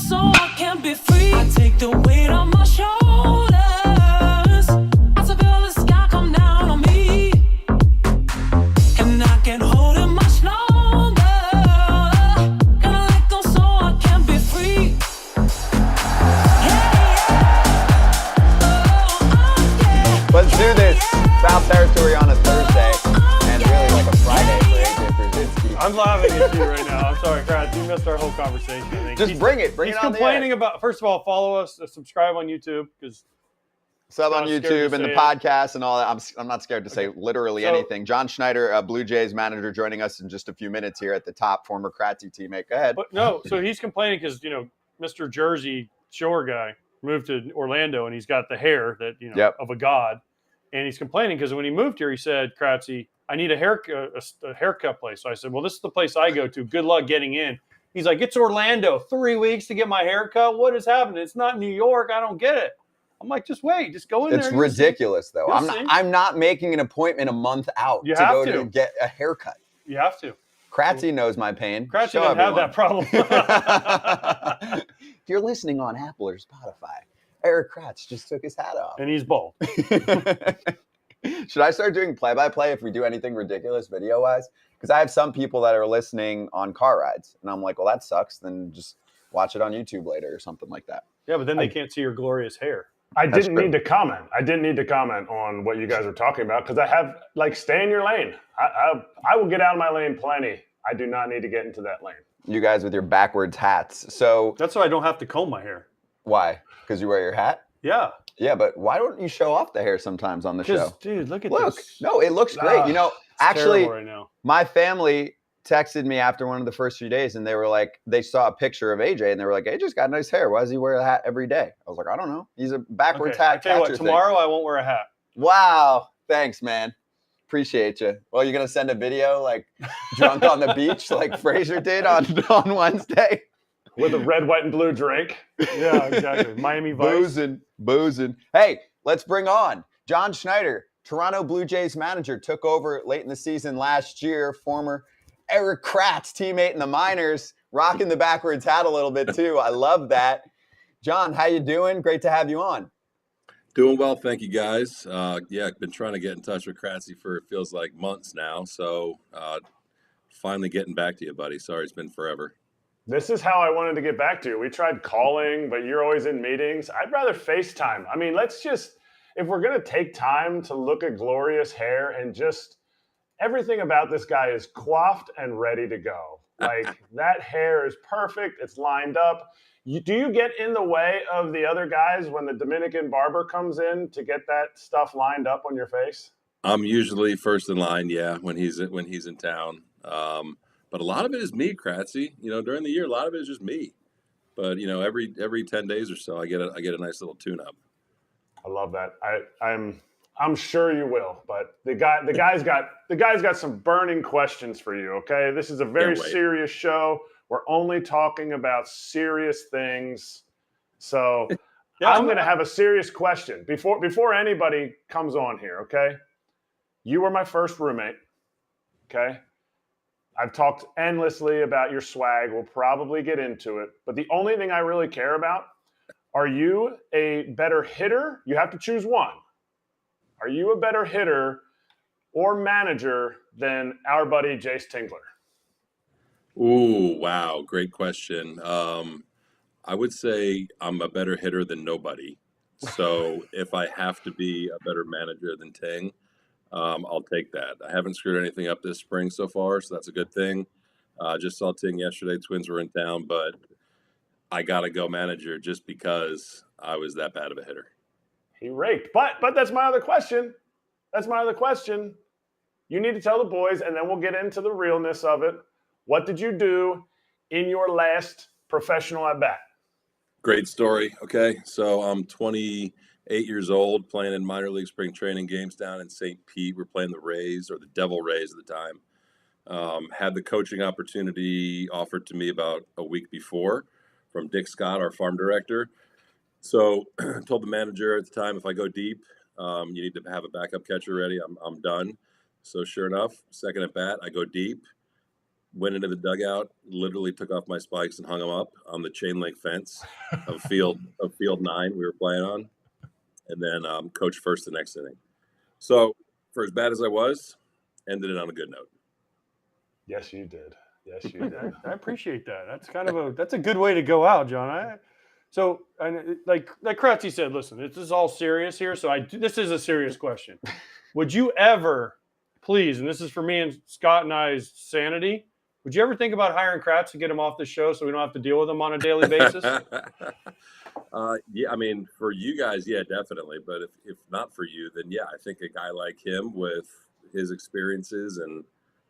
So I can be free. I take the weight on my shoulders. I feel the sky come down on me, and I can't hold it much longer. Gotta let go so I can be free. Let's do this. South Territory on a Thursday, and really like a Friday for AJ Brzezinski. I'm laughing at you right now. I'm sorry, Kratz. You missed our whole conversation. I think. Just bring it. Bring He's it on complaining the air. about. First of all, follow us, subscribe on YouTube because Sub on YouTube and the podcast and all that. I'm not scared to say literally anything. John Schneider, Blue Jays manager, joining us in just a few minutes here at the top. Former Kratzy teammate. Go ahead. But no, so he's complaining because Mr. Jersey Shore guy moved to Orlando and he's got the hair that of a god, and he's complaining because when he moved here, he said, "Kratzy, I need a haircut place." So I said, "Well, this is the place I go to. Good luck getting in." He's like, "It's Orlando. 3 weeks to get my haircut. What is happening? It's not New York. I don't get it." I'm like, just wait, just go in there. It's ridiculous, though. I'm not making an appointment a month out to go to get a haircut. You have to. Kratzy knows my pain. Kratzy doesn't have that problem. If you're listening on Apple or Spotify, Eric Kratz just took his hat off. And he's bald. Should I start doing play-by-play if we do anything ridiculous video-wise? Because I have some people that are listening on car rides. And I'm like, well, that sucks. Then just watch it on YouTube later or something like that. Yeah, but then they can't see your glorious hair. I didn't need to comment. I didn't need to comment on what you guys are talking about because I have, stay in your lane. I will get out of my lane plenty. I do not need to get into that lane. You guys with your backwards hats. So that's why I don't have to comb my hair. Why? Because you wear your hat? Yeah. Yeah, but why don't you show off the hair sometimes on the show? Dude, look at this. No, it looks great. Actually, right now. My family texted me after one of the first few days, and they were like, they saw a picture of AJ, and they were like, AJ's got nice hair. Why does he wear a hat every day? I was like, I don't know. He's a backwards hat. I tell you what, tomorrow I won't wear a hat. Wow. Thanks, man. Appreciate you. Well, you're gonna send a video like drunk on the beach, like Frazier did on Wednesday, with a red, white, and blue drink. Yeah, exactly. Miami Vice. Boozing. Hey, let's bring on John Schneider, Toronto Blue Jays manager, took over late in the season last year. Former Eric Kratz teammate in the minors, rocking the backwards hat a little bit too. I love that. John, how you doing? Great to have you on. Doing well, thank you, guys. I've been trying to get in touch with Kratzy for it feels like months now. So finally getting back to you, buddy. Sorry, it's been forever. This is how I wanted to get back to you. We tried calling, but you're always in meetings. I'd rather FaceTime. I mean, if we're going to take time to look at glorious hair and just everything about this guy is coiffed and ready to go. Like that hair is perfect. It's lined up. Do you get in the way of the other guys when the Dominican barber comes in to get that stuff lined up on your face? I'm usually first in line, when he's in town. But a lot of it is me, Kratzy. During the year, a lot of it is just me. But every 10 days or so, I get a nice little tune-up. I love that. I'm sure you will. But the guy's got some burning questions for you. Okay, this is a very serious show. We're only talking about serious things. So I'm going to have a serious question before anybody comes on here, okay? You were my first roommate, okay? I've talked endlessly about your swag. We'll probably get into it. But the only thing I really care about, are you a better hitter? You have to choose one. Are you a better hitter or manager than our buddy Jace Tingler? Ooh, wow. Great question. I would say I'm a better hitter than nobody. So if I have to be a better manager than Ting, I'll take that. I haven't screwed anything up this spring so far, so that's a good thing. Just saw Ting yesterday. Twins were in town, but I got to go manager just because I was that bad of a hitter. He raked. But that's my other question. You need to tell the boys, and then we'll get into the realness of it. What did you do in your last professional at-bat? Great story. Okay, so I'm 28 years old, playing in minor league spring training games down in St. Pete. We're playing the Rays, or the Devil Rays at the time. Had the coaching opportunity offered to me about a week before from Dick Scott, our farm director. So told the manager at the time, if I go deep, you need to have a backup catcher ready. I'm done. So sure enough, second at bat, I go deep. Went into the dugout, literally took off my spikes and hung them up on the chain link fence of field 9 we were playing on, and then coached first the next inning. So for as bad as I was, ended it on a good note. Yes, you did. I appreciate that. That's a good way to go out, John. Like Kratzy said, listen, this is all serious here. So this is a serious question. Would you ever, please, and this is for me and Scott and I's sanity, would you ever think about hiring Kratz to get him off the show so we don't have to deal with him on a daily basis? I mean, for you guys, yeah, definitely. But if not for you, then yeah, I think a guy like him with his experiences and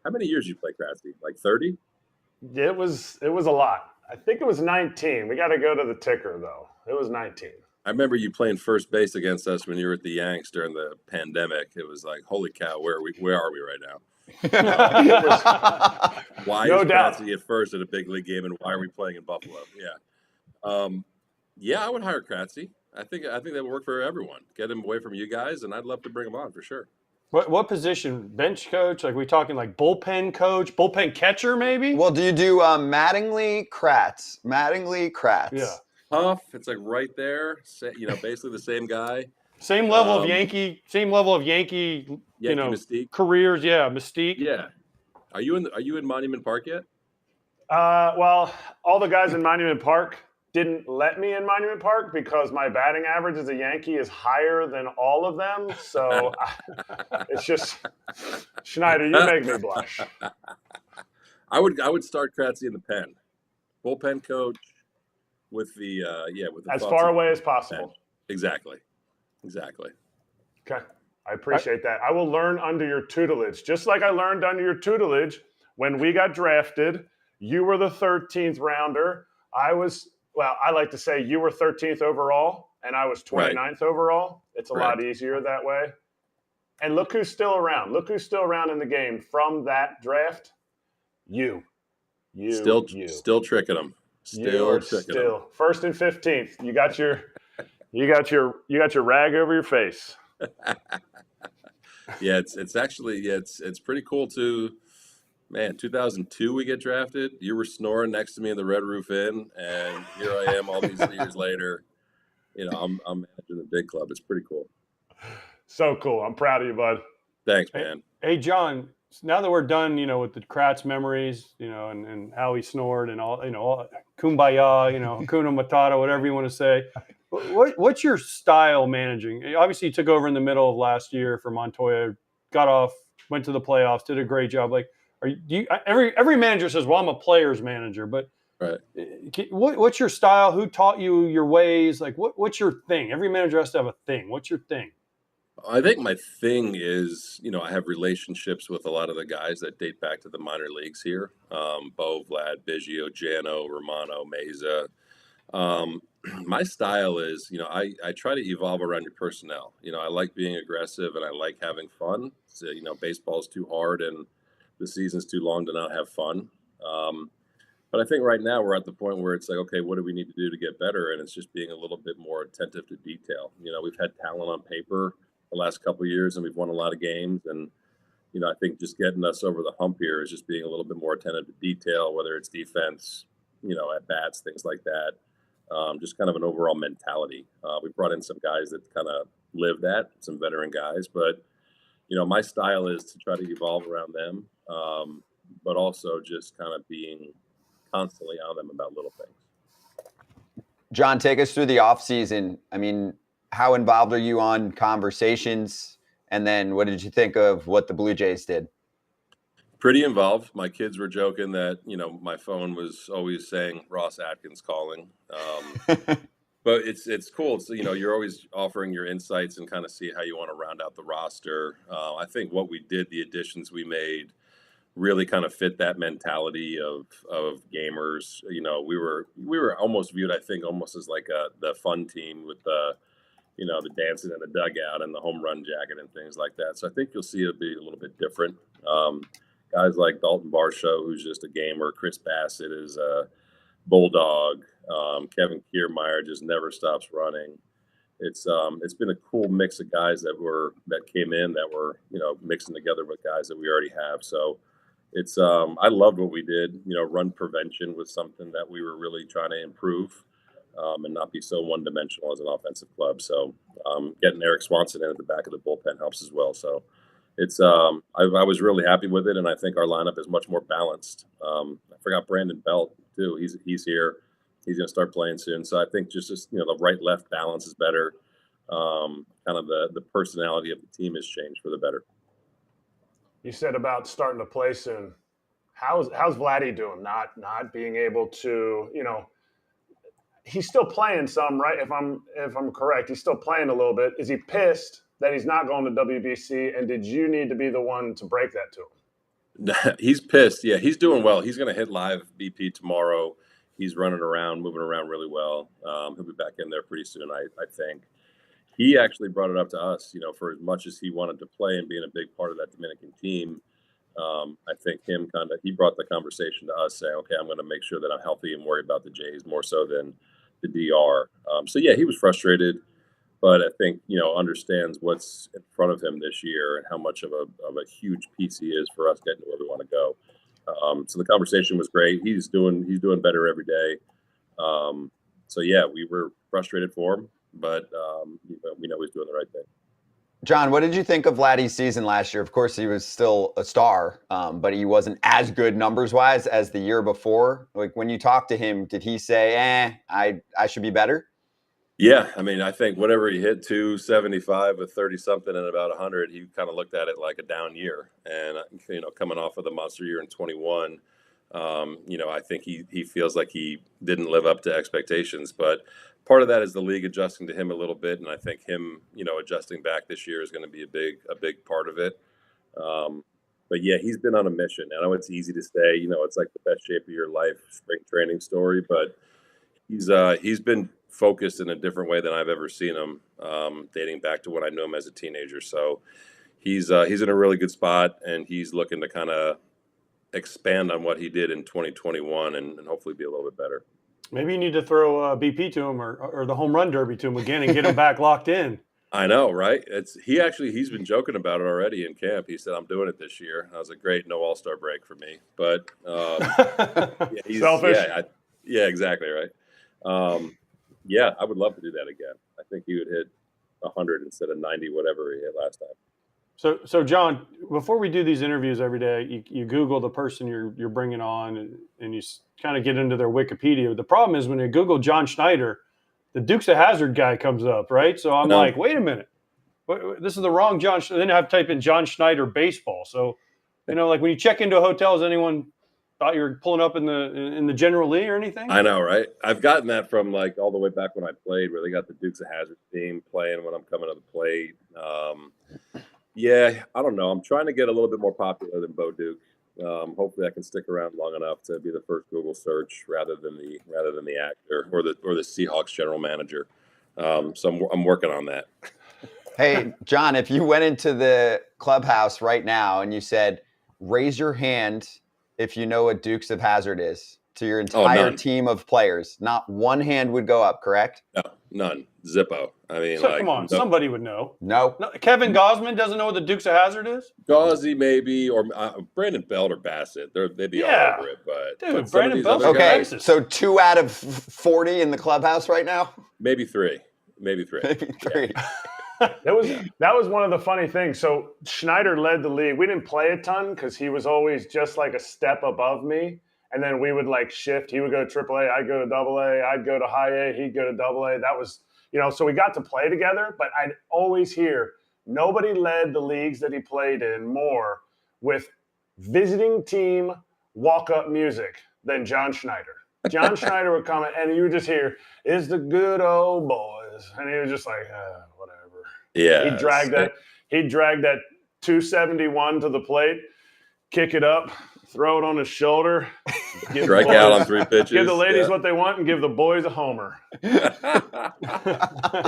how many years you play Kratzy? Like 30? It was a lot. I think it was 19. We got to go to the ticker though. It was 19. I remember you playing first base against us when you were at the Yanks during the pandemic. It was like, holy cow, where are we right now? Why no is doubt. Kratzy at first at a big league game, and why are we playing in Buffalo? Yeah, I would hire Kratzy. I think that would work for everyone. Get him away from you guys, and I'd love to bring him on for sure. What position? Bench coach? Like we talking like bullpen coach, bullpen catcher, maybe? Well, do you do Mattingly Kratz? Yeah. Tough. It's like right there. Basically the same guy. Same level of Yankee. Mystique. Careers. Yeah, Mystique. Yeah. Are you in Monument Park yet? Well, all the guys in Monument Park didn't let me in Monument Park because my batting average as a Yankee is higher than all of them. So it's just, Schneider, you make me blush. I would start Kratzy in the pen, bullpen coach with the as far away as possible. Exactly. Okay, I appreciate that. I will learn under your tutelage, just like I learned under your tutelage when we got drafted. You were the 13th rounder. I like to say you were 13th overall, and I was 29th overall. It's a lot easier that way. And look who's still around. Look who's still around in the game from that draft. You. Still tricking them. Still tricking them. First and 15th. You got your rag over your face. Yeah, it's actually it's pretty cool too. Man, 2002 we get drafted. You were snoring next to me in the Red Roof Inn, and here I am all these years later. I'm managing the big club. It's pretty cool. So cool. I'm proud of you, bud. Thanks, man. Hey, John. Now that we're done, with the Kratz memories, and how he snored and all, all, kumbaya, Hakuna Matata, whatever you want to say. What's your style managing? Obviously, you took over in the middle of last year for Montoya, got off, went to the playoffs, did a great job. Like, every manager says, "Well, I'm a player's manager," but right. What's your style? Who taught you your ways? Like, what's your thing? Every manager has to have a thing. What's your thing? I think my thing is, I have relationships with a lot of the guys that date back to the minor leagues here. Bo, Vlad, Biggio, Jano, Romano, Meza. My style is, I try to evolve around your personnel. I like being aggressive and I like having fun. So, baseball's too hard and the season's too long to not have fun. But I think right now we're at the point where it's like, okay, what do we need to do to get better? And it's just being a little bit more attentive to detail. We've had talent on paper the last couple of years and we've won a lot of games. And, I think just getting us over the hump here is just being a little bit more attentive to detail, whether it's defense, at bats, things like that. Just kind of an overall mentality. We brought in some guys that kind of live that, some veteran guys. But, my style is to try to evolve around them, but also just kind of being constantly on them about little things. John, take us through the offseason. I mean, how involved are you on conversations? And then what did you think of what the Blue Jays did? Pretty involved. My kids were joking that, my phone was always saying Ross Atkins calling. But it's cool. So, you're always offering your insights and kind of see how you want to round out the roster. I think what we did, the additions we made, really kind of fit that mentality of gamers. We were almost viewed, I think, almost as like the fun team with the dancing in the dugout and the home run jacket and things like that. So I think you'll see it be a little bit different. Guys like Dalton Varsho, who's just a gamer. Chris Bassett is a bulldog. Kevin Kiermaier just never stops running. It's been a cool mix of guys that came in that were mixing together with guys that we already have. So it's I loved what we did. Run prevention was something that we were really trying to improve and not be so one dimensional as an offensive club. So getting Eric Swanson in at the back of the bullpen helps as well. So it's I was really happy with it, and I think our lineup is much more balanced. I forgot Brandon Belt too. He's here. He's going to start playing soon. So I think just the right-left balance is better. Kind of the personality of the team has changed for the better. You said about starting to play soon. How's Vladdy doing? Not being able to, he's still playing some, right? If I'm correct, he's still playing a little bit. Is he pissed that he's not going to WBC? And did you need to be the one to break that to him? He's pissed. Yeah, he's doing well. He's going to hit live BP tomorrow. He's running around, moving around really well. He'll be back in there pretty soon, I think. He actually brought it up to us, for as much as he wanted to play and being a big part of that Dominican team. I think he brought the conversation to us saying, okay, I'm going to make sure that I'm healthy and worry about the Jays more so than the DR. So yeah, he was frustrated, but I think, understands what's in front of him this year and how much of a huge piece he is for us getting to where we want to go. So the conversation was great. He's doing better every day. So yeah, we were frustrated for him, but we know he's doing the right thing. John, what did you think of Vladdy's season last year? Of course, he was still a star, but he wasn't as good numbers-wise as the year before. Like when you talked to him, did he say, I should be better? Yeah, I mean, I think whatever he hit, 275 with 30-something and about 100, he kind of looked at it like a down year. And, coming off of the monster year in 21, I think he feels like he didn't live up to expectations. But part of that is the league adjusting to him a little bit, and I think him, adjusting back this year is going to be a big part of it. But yeah, he's been on a mission. I know it's easy to say, it's like the best shape of your life spring training story, but he's been focused in a different way than I've ever seen him, dating back to when I knew him as a teenager. So he's in a really good spot, and he's looking to kind of expand on what he did in 2021 and hopefully be a little bit better. Maybe you need to throw BP to him or the home run derby to him again and get him back locked in. I know, right? He's been joking about it already in camp. He said, "I'm doing it this year." I was like, "Great, no All-Star break for me." But he's selfish. Yeah, exactly right. Yeah, I would love to do that again. I think he would hit 100 instead of 90, whatever he hit last time. So John, before we do these interviews every day, you Google the person you're bringing on, and you kind of get into their Wikipedia. The problem is when you Google John Schneider, the Dukes of Hazzard guy comes up, right? So I'm like, wait a minute, this is the wrong John. Then I have to type in John Schneider baseball. So, like when you check into a hotel, has anyone thought you were pulling up in the General League or anything? I know, right? I've gotten that from like all the way back when I played, where they got the Dukes of Hazzard theme playing when I'm coming to the plate. Yeah, I don't know. I'm trying to get a little bit more popular than Bo Duke. Hopefully, I can stick around long enough to be the first Google search rather than the actor or the Seahawks general manager. So I'm working on that. Hey, John, if you went into the clubhouse right now and you said, "Raise your hand if you know what Dukes of Hazzard is," to your entire team of players, not one hand would go up, correct? No, none. Zippo. I mean, come on, somebody would know. No. Kevin Gosman doesn't know what the Dukes of Hazzard is? Gauzy maybe, or Brandon Belt or Bassett. They'd be all over it. But Brandon Belt. Okay, so 2 out of 40 in the clubhouse right now? Maybe three. Maybe three. Yeah. That was one of the funny things. So Schneider led the league. We didn't play a ton because he was always just like a step above me. And then we would like shift. He would go to AAA, I'd go to AA, I'd go to high A, he'd go to AA. That was, so we got to play together, but I'd always hear nobody led the leagues that he played in more with visiting team walk-up music than John Schneider. John Schneider would come in, and you would just hear, "It's the good old boys." And he was just like, whatever. Yeah. He'd drag that 271 to the plate, kick it up, throw it on his shoulder. Strike out on 3 pitches. Give the ladies what they want and give the boys a homer. Yeah,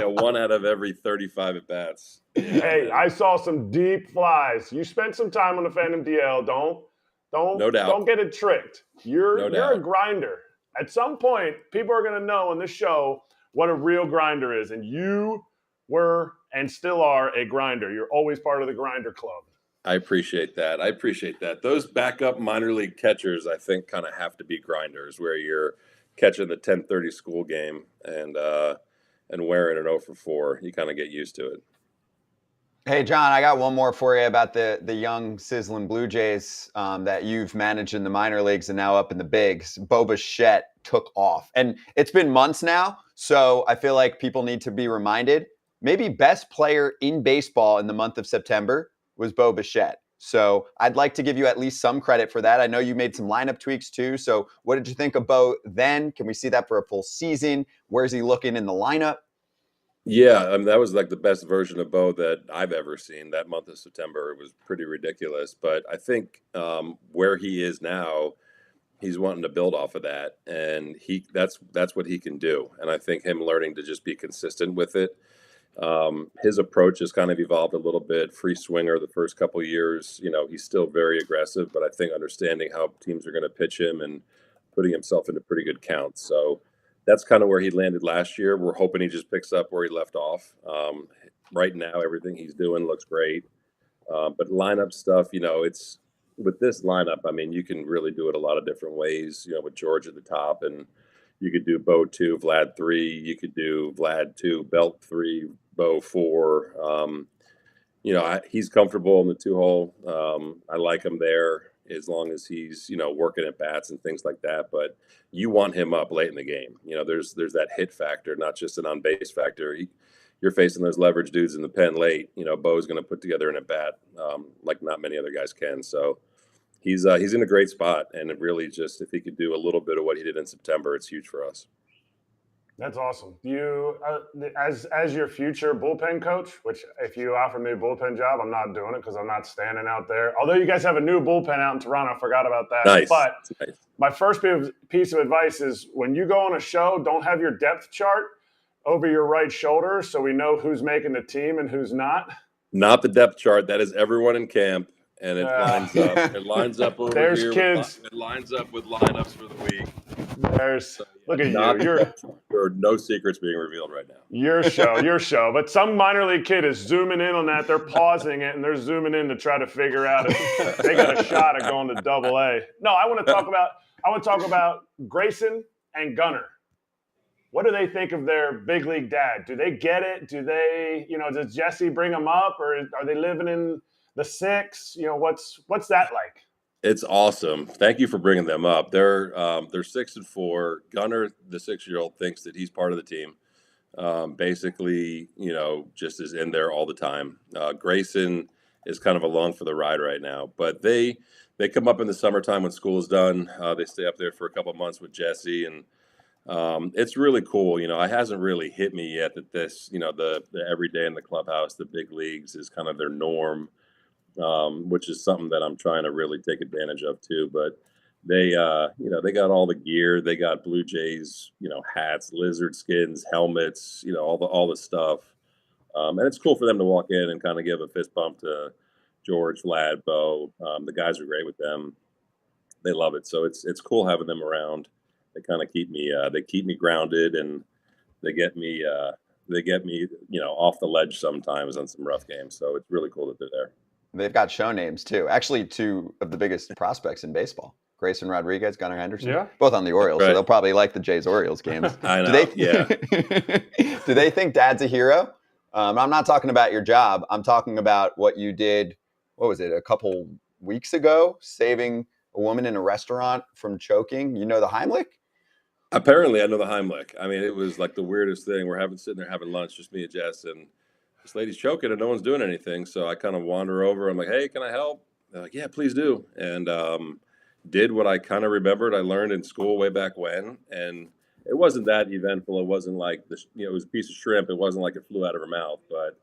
1 out of every 35 at bats. Hey, I saw some deep flies. You spent some time on the Phantom DL. No doubt. Don't get it tricked. You're a grinder. At some point, people are going to know on this show what a real grinder is. And you were and still are a grinder. You're always part of the grinder club. I appreciate that. Those backup minor league catchers, I think, kind of have to be grinders, where you're catching the 10:30 school game and wearing an 0 for 4. You kind of get used to it. Hey, John, I got one more for you about the young sizzling Blue Jays that you've managed in the minor leagues and now up in the bigs. Bo Bichette took off. And it's been months now, so I feel like people need to be reminded. Maybe best player in baseball in the month of September was Bo Bichette. So I'd like to give you at least some credit for that. I know you made some lineup tweaks too. So what did you think of Bo then? Can we see that for a full season? Where's he looking in the lineup? Yeah, I mean, that was like the best version of Bo that I've ever seen. That month of September, it was pretty ridiculous. But I think where he is now, he's wanting to build off of that, and that's what he can do. And I think him learning to just be consistent with it. His approach has kind of evolved a little bit. Free swinger the first couple of years, he's still very aggressive, but I think understanding how teams are going to pitch him and putting himself into pretty good counts. So that's kind of where he landed last year. We're hoping he just picks up where he left off. Right now, everything he's doing looks great. But lineup stuff, it's with this lineup, I mean, you can really do it a lot of different ways, with George at the top, and you could do Bo 2, Vlad 3. You could do Vlad 2, Belt 3, Bo 4. He's comfortable in the 2-hole. I like him there as long as he's, working at bats and things like that. But you want him up late in the game. There's that hit factor, not just an on-base factor. You're facing those leverage dudes in the pen late. Bo's going to put together an at-bat like not many other guys can. So he's in a great spot, and it really just, if he could do a little bit of what he did in September, it's huge for us. That's awesome. You, as your future bullpen coach, which if you offer me a bullpen job, I'm not doing it because I'm not standing out there. Although you guys have a new bullpen out in Toronto, I forgot about that. Nice. But nice. My first piece of advice is when you go on a show, don't have your depth chart over your right shoulder so we know who's making the team and who's not. Not the depth chart. That is everyone in camp, and it lines up. It lines up over There's here. kids. It lines up with lineups for the week. Look at Not you. there are no secrets being revealed right now. Your show. But some minor league kid is zooming in on that. They're pausing it and they're zooming in to try to figure out if they got a shot at going to Double-A. No, I want to talk about Grayson and Gunnar. What do they think of their big league dad? Do they get it? Do they, does Jesse bring them up, or are they living in the six? What's that like? It's awesome. Thank you for bringing them up. They're 6-4. Gunnar, the 6-year-old, thinks that he's part of the team. Basically, just is in there all the time. Grayson is kind of along for the ride right now, but they come up in the summertime when school is done. They stay up there for a couple of months with Jesse, and it's really cool. It hasn't really hit me yet that this, the every day in the clubhouse, the big leagues is kind of their norm. Which is something that I'm trying to really take advantage of too. But they got all the gear. They got Blue Jays, hats, lizard skins, helmets, all the stuff. And it's cool for them to walk in and kind of give a fist bump to George, Vlad, Bo. The guys are great with them. They love it. So it's cool having them around. They kind of keep me grounded, and they get me off the ledge sometimes on some rough games. So it's really cool that they're there. They've got show names too. Actually, two of the biggest prospects in baseball: Grayson Rodriguez, Gunnar Henderson, both on the Orioles. Right. So they'll probably like the Jays-Orioles games. I know. Do they think Dad's a hero? I'm not talking about your job. I'm talking about what you did. What was it? A couple weeks ago, saving a woman in a restaurant from choking. You know the Heimlich? Apparently, I know the Heimlich. I mean, it was like the weirdest thing. We're sitting there having lunch, just me and Jess, and this lady's choking and no one's doing anything. So I kind of wander over. I'm like, hey, can I help? They're like, yeah, please do. And did what I kind of remembered I learned in school way back when. And it wasn't that eventful. It wasn't like, it was a piece of shrimp. It wasn't like it flew out of her mouth, but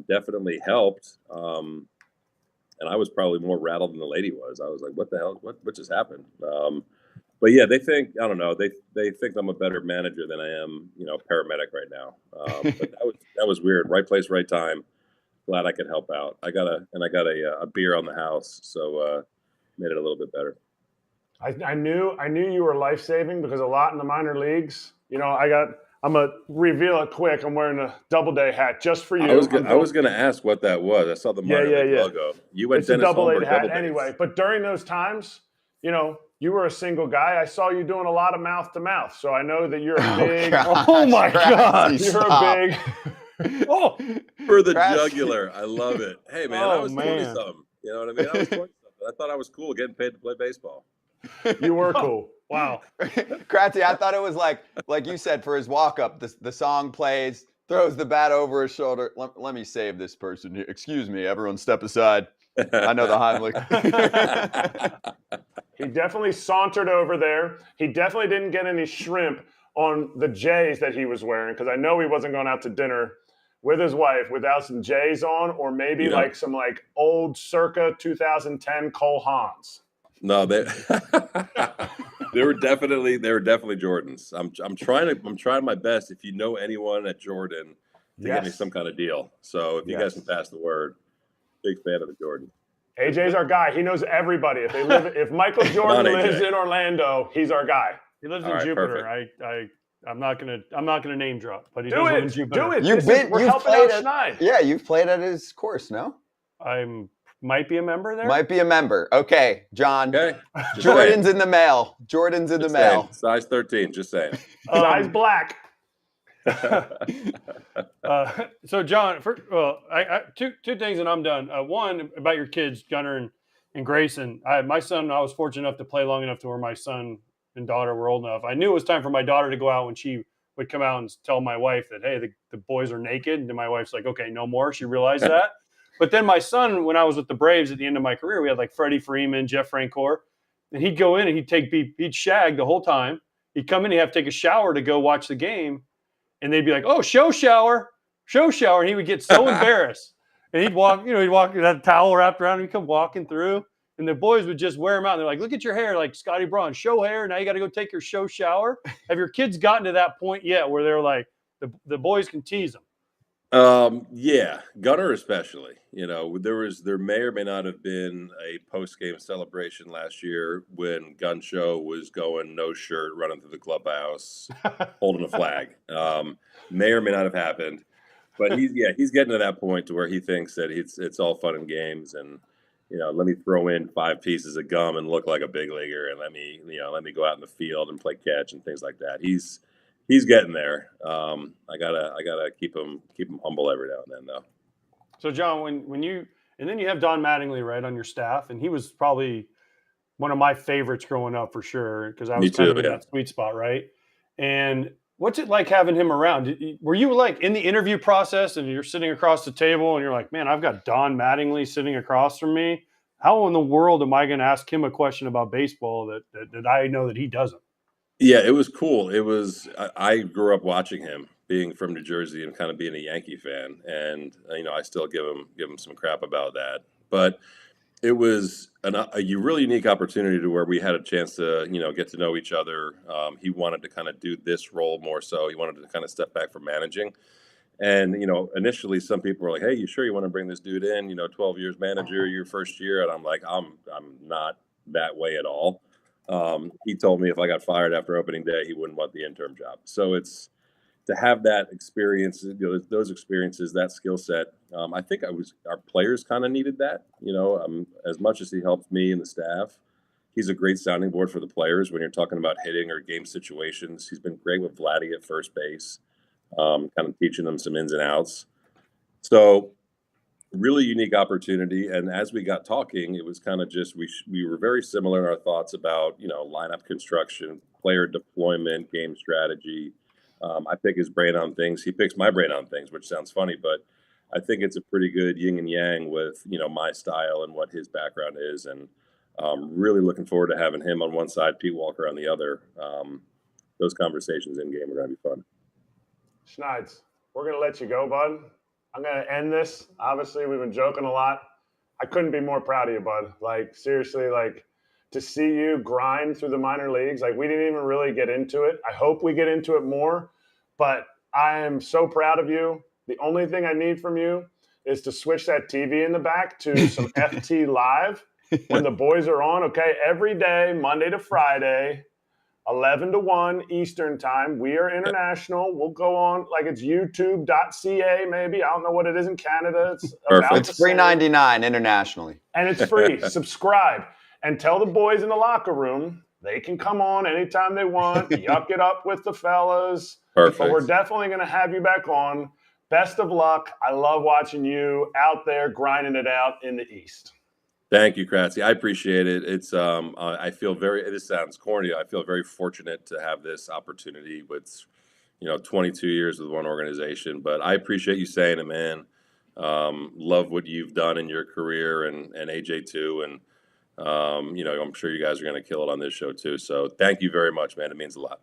definitely helped. And I was probably more rattled than the lady was. I was like, what the hell? What just happened? But yeah, they think, I don't know, they think I'm a better manager than I am, paramedic right now. But that was weird. Right place, right time. Glad I could help out. I got a beer on the house, so made it a little bit better. I knew you were life-saving because a lot in the minor leagues, I'm gonna reveal it quick. I'm wearing a Doubleday hat just for you. I was gonna ask what that was. I saw the minor league logo. You went Dennis Homer hat anyway. But during those times, you were a single guy. I saw you doing a lot of mouth to mouth. So I know that you're a big. Oh my God. You're a big. For the jugular. I love it. Hey, man, I was 20-something. You know what I mean? I was 20-something. I thought I was cool getting paid to play baseball. You were cool. Wow. Kratzy, I thought it was like you said, for his walk-up, the song plays, throws the bat over his shoulder. Let me save this person here. Excuse me, everyone step aside. I know the Heimlich. He definitely sauntered over there. He definitely didn't get any shrimp on the J's that he was wearing, because I know he wasn't going out to dinner with his wife without some J's on, or maybe some old circa 2010 Cole Haans. No, they were definitely Jordans. I'm trying my best. If you know anyone at Jordan, to get me some kind of deal. So if you guys can pass the word, big fan of the Jordan. AJ's our guy. He knows everybody. If Michael Jordan lives in Orlando, he's our guy. He lives in Jupiter. I'm not gonna name drop, but he do does it. live in Jupiter. Do it. We're helping out Schneider. Yeah, you've played at his course, no? I might be a member there. Might be a member. Okay, John. Okay. Jordan's in the mail. Jordan's in the mail. Size 13. Just saying. Size black. So John, two things and I'm done. One, about your kids, Gunnar and Grayson. My son, I was fortunate enough to play long enough to where my son and daughter were old enough. I knew it was time for my daughter to go out when she would come out and tell my wife that, hey, the boys are naked. And my wife's like, okay, no more. She realized that. But then my son, when I was with the Braves at the end of my career, we had Freddie Freeman, Jeff Francoeur, and he'd go in and he'd shag the whole time. He'd come in, he'd have to take a shower to go watch the game. And they'd be like, oh, show shower. And he would get so embarrassed. And he'd walk, with that towel wrapped around him. He'd come walking through. And the boys would just wear him out. And they're like, look at your hair, like Scotty Braun, show hair. Now you got to go take your shower. Have your kids gotten to that point yet where they're like, the boys can tease them? Yeah, Gunner especially. There may or may not have been a post-game celebration last year when Gun Show was going no shirt, running through the clubhouse, holding a flag. May or may not have happened, but he's getting to that point to where he thinks that it's all fun and games, and let me throw in 5 pieces of gum and look like a big leaguer, and let me go out in the field and play catch and things like that. He's getting there. I gotta keep him humble every now and then, though. So, John, when you and then you have Don Mattingly right on your staff, and he was probably one of my favorites growing up for sure because I was kind of in that sweet spot, right? And what's it like having him around? Were you like in the interview process and you're sitting across the table and you're like, man, I've got Don Mattingly sitting across from me. How in the world am I going to ask him a question about baseball that I know that he doesn't? Yeah, it was cool. I grew up watching him, being from New Jersey and kind of being a Yankee fan, and I still give him some crap about that. But it was a really unique opportunity to where we had a chance to get to know each other. He wanted to kind of do this role more so. He wanted to kind of step back from managing. And initially some people were like, "Hey, you sure you want to bring this dude in? 12 years manager, your first year?" And I'm like, "I'm not that way at all." He told me if I got fired after opening day, he wouldn't want the interim job. So it's to have that experience, those experiences, that skill set. I think our players kind of needed that. As much as he helped me and the staff, he's a great sounding board for the players when you're talking about hitting or game situations. He's been great with Vladdy at first base, kind of teaching them some ins and outs. So really unique opportunity. And as we got talking, it was kind of just we were very similar in our thoughts about lineup construction, player deployment, game strategy. I pick his brain on things, he picks my brain on things, which sounds funny, but I think it's a pretty good yin and yang with my style and what his background is. And really looking forward to having him on one side, Pete Walker on the other. Those conversations in game are going to be fun. Schneids, we're going to let you go, bud. I'm going to end this. Obviously, we've been joking a lot. I couldn't be more proud of you, bud. Like, seriously, like, to see you grind through the minor leagues, like, we didn't even really get into it. I hope we get into it more, but I am so proud of you. The only thing I need from you is to switch that TV in the back to some FT Live when the boys are on, okay? Every day, Monday to Friday, 11 to 1 Eastern time. We are international. We'll go on like it's youtube.ca maybe. I don't know what it is in Canada. It's $3.99 internationally. And it's free. Subscribe and tell the boys in the locker room they can come on anytime they want. Yuck it up with the fellas. Perfect. But we're definitely going to have you back on. Best of luck. I love watching you out there grinding it out in the East. Thank you, Kratzy. I appreciate it. It's I feel this sounds corny. I feel very fortunate to have this opportunity with 22 years with one organization. But I appreciate you saying it, man. Love what you've done in your career and AJ too. And I'm sure you guys are going to kill it on this show too. So thank you very much, man. It means a lot.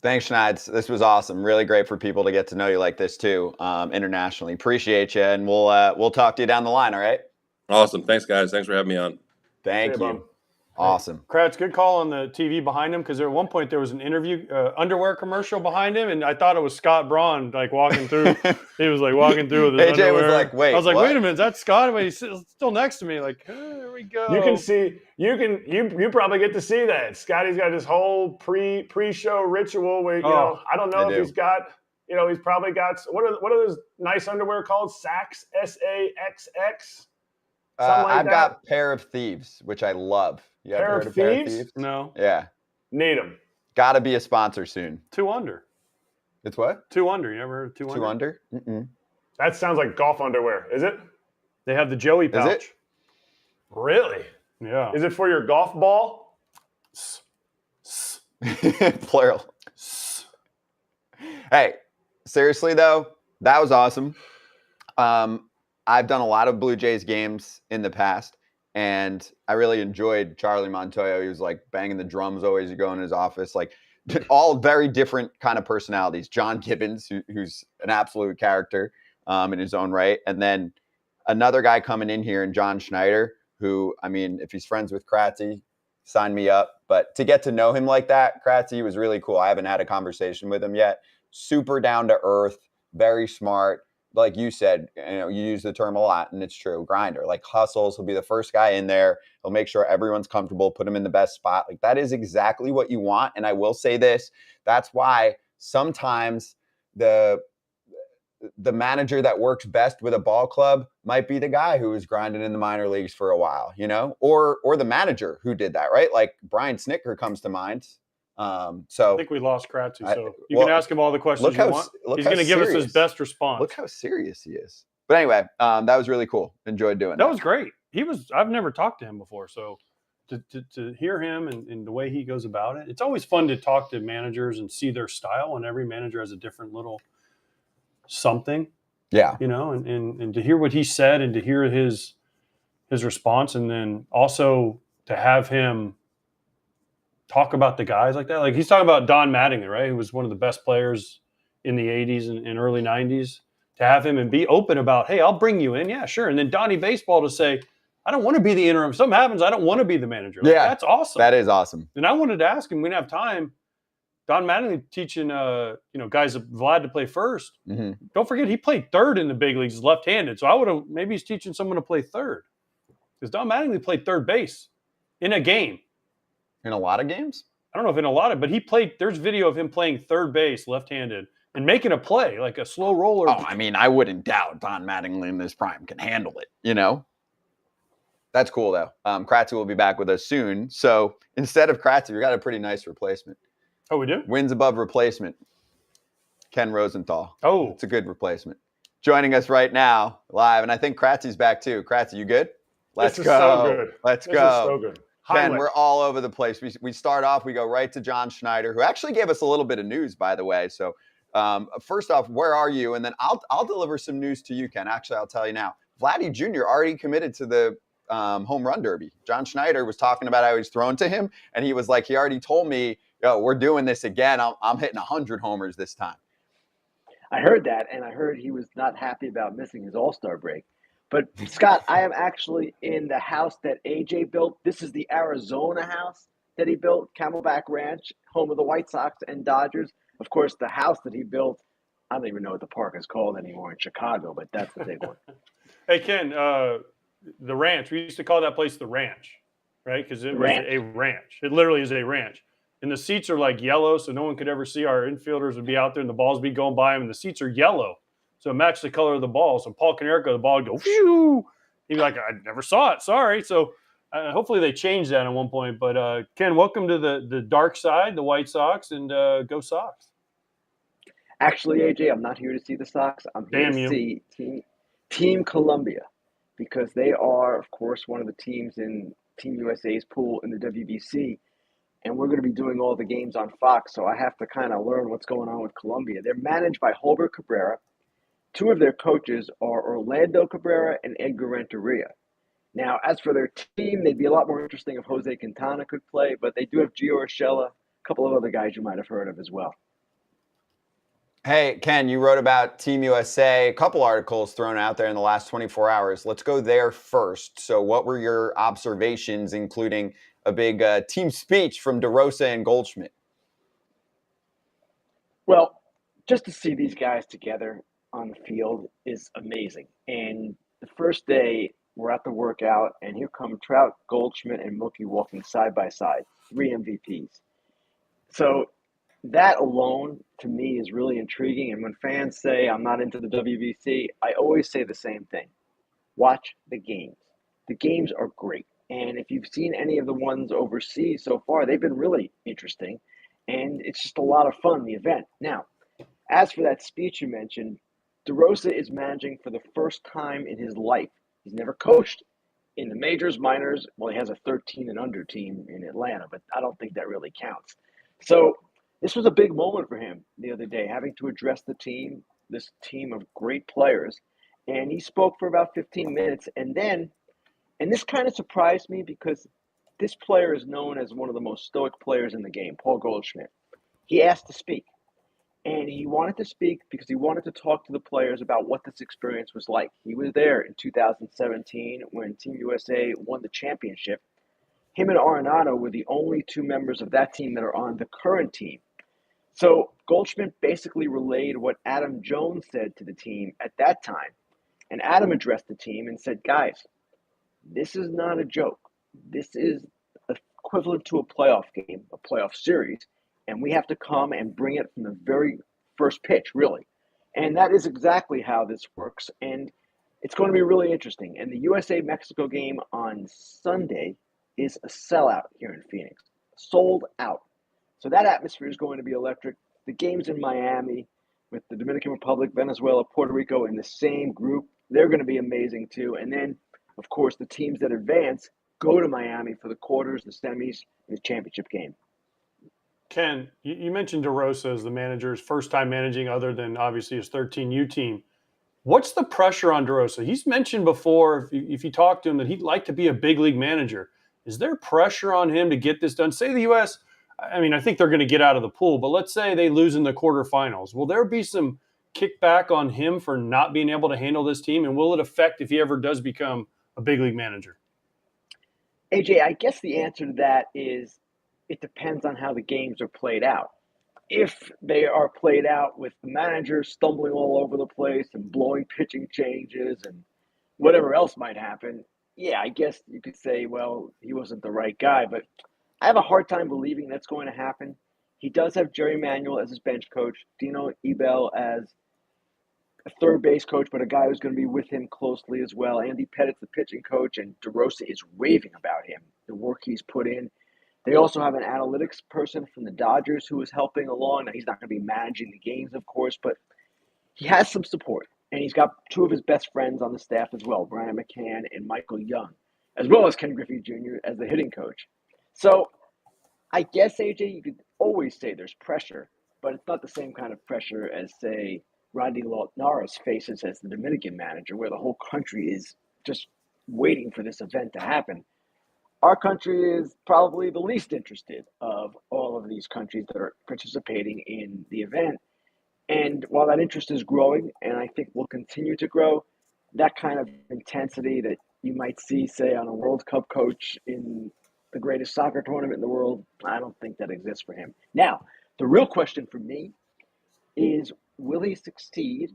Thanks, Schneids. This was awesome. Really great for people to get to know you like this too, internationally. Appreciate you, and we'll talk to you down the line. All right. Awesome. Thanks, guys. Thanks for having me on. Thank you. Awesome. Kratz, good call on the TV behind him because at one point there was an interview underwear commercial behind him, and I thought it was Scott Braun like walking through. He was like walking through with his AJ underwear. was like, "Wait." I was like, what? "Wait a minute, is that Scott?" But he's still next to me. Like, here we go. You can see. You probably get to see that. Scotty's got his whole pre-show ritual where I don't know if he's got. He's probably got what are those nice underwear called? Sax, SAXX. I've got Pair of Thieves, which I love. You ever heard of Pair of Thieves? No. Yeah. Need them. Got to be a sponsor soon. 2 Under. It's what? 2 Under. You never heard of 2 Under? 2 Under? Mm-mm. That sounds like golf underwear. Is it? They have the Joey pouch. Is it? Really? Yeah. Is it for your golf ball? Plural. Hey, seriously though, that was awesome. I've done a lot of Blue Jays games in the past, and I really enjoyed Charlie Montoyo. He was like banging the drums always. You go in his office, like all very different kind of personalities. John Gibbons, who's an absolute character in his own right. And then another guy coming in here, and John Schneider, who, I mean, if he's friends with Kratzy, sign me up. But to get to know him like that, Kratzy was really cool. I haven't had a conversation with him yet. Super down to earth, very smart. like you said, you use the term a lot, and it's true, grinder. Like hustles, he'll be the first guy in there. He'll make sure everyone's comfortable, put him in the best spot. Like that is exactly what you want. And I will say this, that's why sometimes the manager that works best with a ball club might be the guy who was grinding in the minor leagues for a while, or the manager who did that, right? Like Brian Snitker comes to mind. So I think we lost Kratzy, so you can ask him all the questions you want. He's going to give us his best response. Look how serious he is. But anyway, that was really cool. Enjoyed doing that. That was great. I've never talked to him before, so to hear him and the way he goes about it, it's always fun to talk to managers and see their style, and every manager has a different little something. Yeah. And to hear what he said and to hear his response, and then also to have him talk about the guys like that. Like he's talking about Don Mattingly, right? Who was one of the best players in the 80s and early 90s. To have him and be open about, hey, I'll bring you in. Yeah, sure. And then Donnie Baseball to say, I don't want to be the interim. If something happens, I don't want to be the manager. Like, that's awesome. That is awesome. And I wanted to ask him, we didn't have time. Don Mattingly teaching, guys Vlad to play first. Mm-hmm. Don't forget, he played third in the big leagues, left-handed. So maybe he's teaching someone to play third. Because Don Mattingly played third base in a game. In a lot of games? I don't know if in a lot of, but there's video of him playing third base, left-handed, and making a play, like a slow roller. Oh, I mean, I wouldn't doubt Don Mattingly in this prime can handle it, That's cool, though. Kratzy will be back with us soon. So instead of Kratzy, we got a pretty nice replacement. Oh, we do? Wins above replacement. Ken Rosenthal. Oh. It's a good replacement. Joining us right now, live, and I think Kratzy's back, too. Kratzy, you good? Let's go. This is so good. Let's This go. is so good. Ken, we're all over the place. We start off, we go right to John Schneider, who actually gave us a little bit of news, by the way. So first off, where are you? And then I'll deliver some news to you, Ken. Actually, I'll tell you now. Vladdy Jr. already committed to the home run derby. John Schneider was talking about how he's thrown to him, and he was like, he already told me, we're doing this again. I'm hitting 100 homers this time. I heard that, and I heard he was not happy about missing his All-Star break. But, Scott, I am actually in the house that AJ built. This is the Arizona house that he built, Camelback Ranch, home of the White Sox and Dodgers. Of course, the house that he built, I don't even know what the park is called anymore in Chicago, but that's the big one. Hey, Ken, the ranch, we used to call that place the ranch, right? Because it was a ranch. It literally is a ranch. And the seats are like yellow, so no one could ever see. Our infielders would be out there and the balls would be going by them, and the seats are yellow. So it matched the color of the ball. So Paul Konerko, the ball would go, phew. He'd be like, I never saw it. Sorry. So hopefully they changed that at one point. But Ken, welcome to the dark side, the White Sox, and go Sox. Actually, AJ, I'm not here to see the Sox. I'm here to see Team Columbia, because they are, of course, one of the teams in Team USA's pool in the WBC. And we're going to be doing all the games on Fox, so I have to kind of learn what's going on with Columbia. They're managed by Holbert Cabrera. Two of their coaches are Orlando Cabrera and Edgar Renteria. Now, as for their team, they'd be a lot more interesting if Jose Quintana could play, but they do have Gio Urshela, a couple of other guys you might have heard of as well. Hey, Ken, you wrote about Team USA, a couple articles thrown out there in the last 24 hours. Let's go there first. So what were your observations, including a big team speech from DeRosa and Goldschmidt? Well, just to see these guys together on the field is amazing. And the first day, we're at the workout, and here come Trout, Goldschmidt, and Mookie walking side by side, 3 MVPs. So that alone, to me, is really intriguing. And when fans say I'm not into the WBC, I always say the same thing. Watch the games. The games are great. And if you've seen any of the ones overseas so far, they've been really interesting. And it's just a lot of fun, the event. Now, as for that speech you mentioned, DeRosa is managing for the first time in his life. He's never coached in the majors, minors. Well, he has a 13 and under team in Atlanta, but I don't think that really counts. So this was a big moment for him the other day, having to address the team, this team of great players. And he spoke for about 15 minutes. And this kind of surprised me because this player is known as one of the most stoic players in the game, Paul Goldschmidt. He asked to speak. And he wanted to speak because he wanted to talk to the players about what this experience was like. He was there in 2017 when Team USA won the championship. Him and Arenado were the only two members of that team that are on the current team. So Goldschmidt basically relayed what Adam Jones said to the team at that time. And Adam addressed the team and said, guys, this is not a joke. This is equivalent to a playoff game, a playoff series, and we have to come and bring it from the very first pitch, really. And that is exactly how this works. And it's going to be really interesting. And the USA-Mexico game on Sunday is a sellout here in Phoenix, sold out. So that atmosphere is going to be electric. The game's in Miami with the Dominican Republic, Venezuela, Puerto Rico in the same group. They're going to be amazing too. And then, of course, the teams that advance go to Miami for the quarters, the semis, and the championship game. Ken, you mentioned DeRosa as the manager's first time managing other than obviously his 13U team. What's the pressure on DeRosa? He's mentioned before, if you talk to him, that he'd like to be a big league manager. Is there pressure on him to get this done? Say the U.S., I mean, I think they're going to get out of the pool, but let's say they lose in the quarterfinals. Will there be some kickback on him for not being able to handle this team? And will it affect if he ever does become a big league manager? AJ, I guess the answer to that is it depends on how the games are played out. If they are played out with the manager stumbling all over the place and blowing pitching changes and whatever else might happen, yeah, I guess you could say, well, he wasn't the right guy. But I have a hard time believing that's going to happen. He does have Jerry Manuel as his bench coach, Dino Ebel as a third base coach, but a guy who's going to be with him closely as well. Andy Pettit's the pitching coach, and DeRosa is raving about him, the work he's put in. They also have an analytics person from the Dodgers who is helping along. Now, he's not going to be managing the games, of course, but he has some support. And he's got two of his best friends on the staff as well, Brian McCann and Michael Young, as well as Ken Griffey Jr. as the hitting coach. So I guess, AJ, you could always say there's pressure, but it's not the same kind of pressure as, say, Randy Linares faces as the Dominican manager, where the whole country is just waiting for this event to happen. Our country is probably the least interested of all of these countries that are participating in the event. And while that interest is growing, and I think will continue to grow, that kind of intensity that you might see, say, on a World Cup coach in the greatest soccer tournament in the world, I don't think that exists for him. Now, the real question for me is, will he succeed?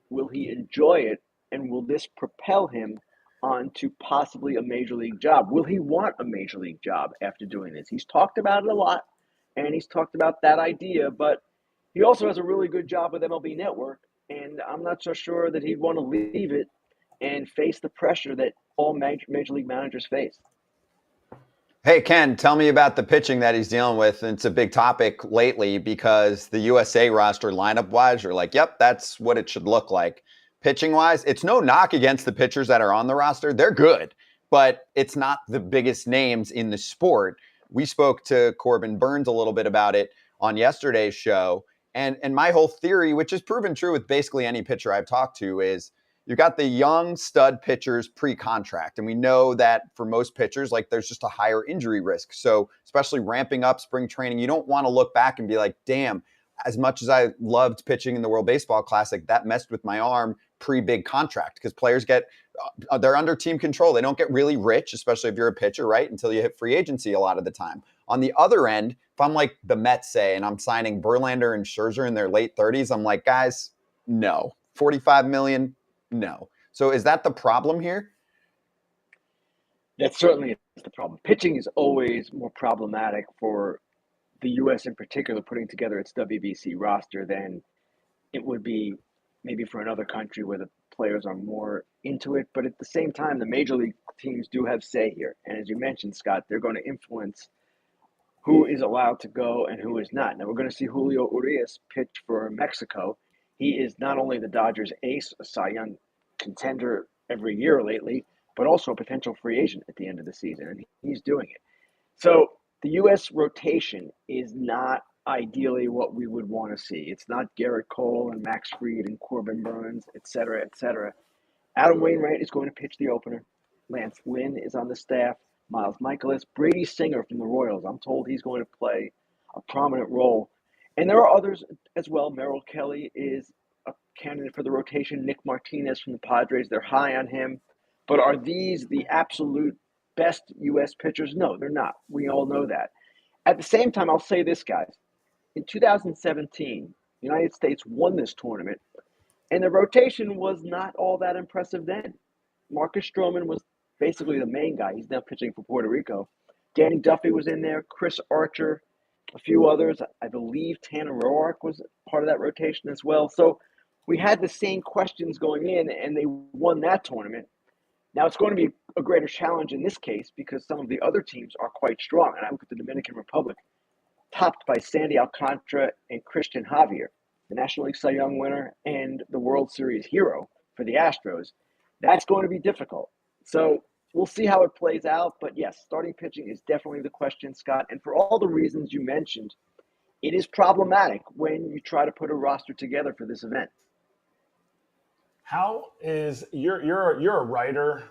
Will he enjoy it? And will this propel him onto possibly a major league job? Will he want a major league job after doing this? He's talked about it a lot, and he's talked about that idea, but he also has a really good job with MLB Network, and I'm not so sure that he'd want to leave it and face the pressure that all major league managers face. Hey, Ken, tell me about the pitching that he's dealing with. It's a big topic lately because the USA roster lineup-wise, you're like, yep, that's what it should look like. Pitching-wise, it's no knock against the pitchers that are on the roster. They're good, but it's not the biggest names in the sport. We spoke to Corbin Burns a little bit about it on yesterday's show, and my whole theory, which is proven true with basically any pitcher I've talked to, is you've got the young stud pitchers pre-contract, and we know that for most pitchers, like there's just a higher injury risk. So especially ramping up spring training, you don't want to look back and be like, damn, as much as I loved pitching in the World Baseball Classic, that messed with my arm pre-big contract, because players they're under team control. They don't get really rich, especially if you're a pitcher, right? Until you hit free agency a lot of the time. On the other end, if I'm like the Mets, say, and I'm signing Verlander and Scherzer in their late 30s, I'm like, guys, no. $45 million, no. So is that the problem here? That certainly is the problem. Pitching is always more problematic for the U.S. in particular, putting together its WBC roster than it would be maybe for another country where the players are more into it. But at the same time, the major league teams do have say here. And as you mentioned, Scott, they're going to influence who is allowed to go and who is not. Now, we're going to see Julio Urias pitch for Mexico. He is not only the Dodgers' ace, a Cy Young contender every year lately, but also a potential free agent at the end of the season, and he's doing it. So the U.S. rotation is not ideally what we would want to see. It's not Garrett Cole and Max Fried and Corbin Burns, et cetera, et cetera. Adam Wainwright is going to pitch the opener. Lance Lynn is on the staff. Miles Michaelis, Brady Singer from the Royals. I'm told he's going to play a prominent role. And there are others as well. Merrill Kelly is a candidate for the rotation. Nick Martinez from the Padres, they're high on him. But are these the absolute best U.S. pitchers? No, they're not. We all know that. At the same time, I'll say this, guys. in 2017, the United States won this tournament, and the rotation was not all that impressive then. Marcus Stroman was basically the main guy. He's now pitching for Puerto Rico. Danny Duffy was in there, Chris Archer, a few others. I believe Tanner Roark was part of that rotation as well. So we had the same questions going in, and they won that tournament. Now it's going to be a greater challenge in this case because some of the other teams are quite strong. And I look at the Dominican Republic, topped by Sandy Alcantara and Christian Javier, the National League Cy Young winner and the World Series hero for the Astros. That's going to be difficult. So we'll see how it plays out. But yes, starting pitching is definitely the question, Scott. And for all the reasons you mentioned, it is problematic when you try to put a roster together for this event. How is you're a writer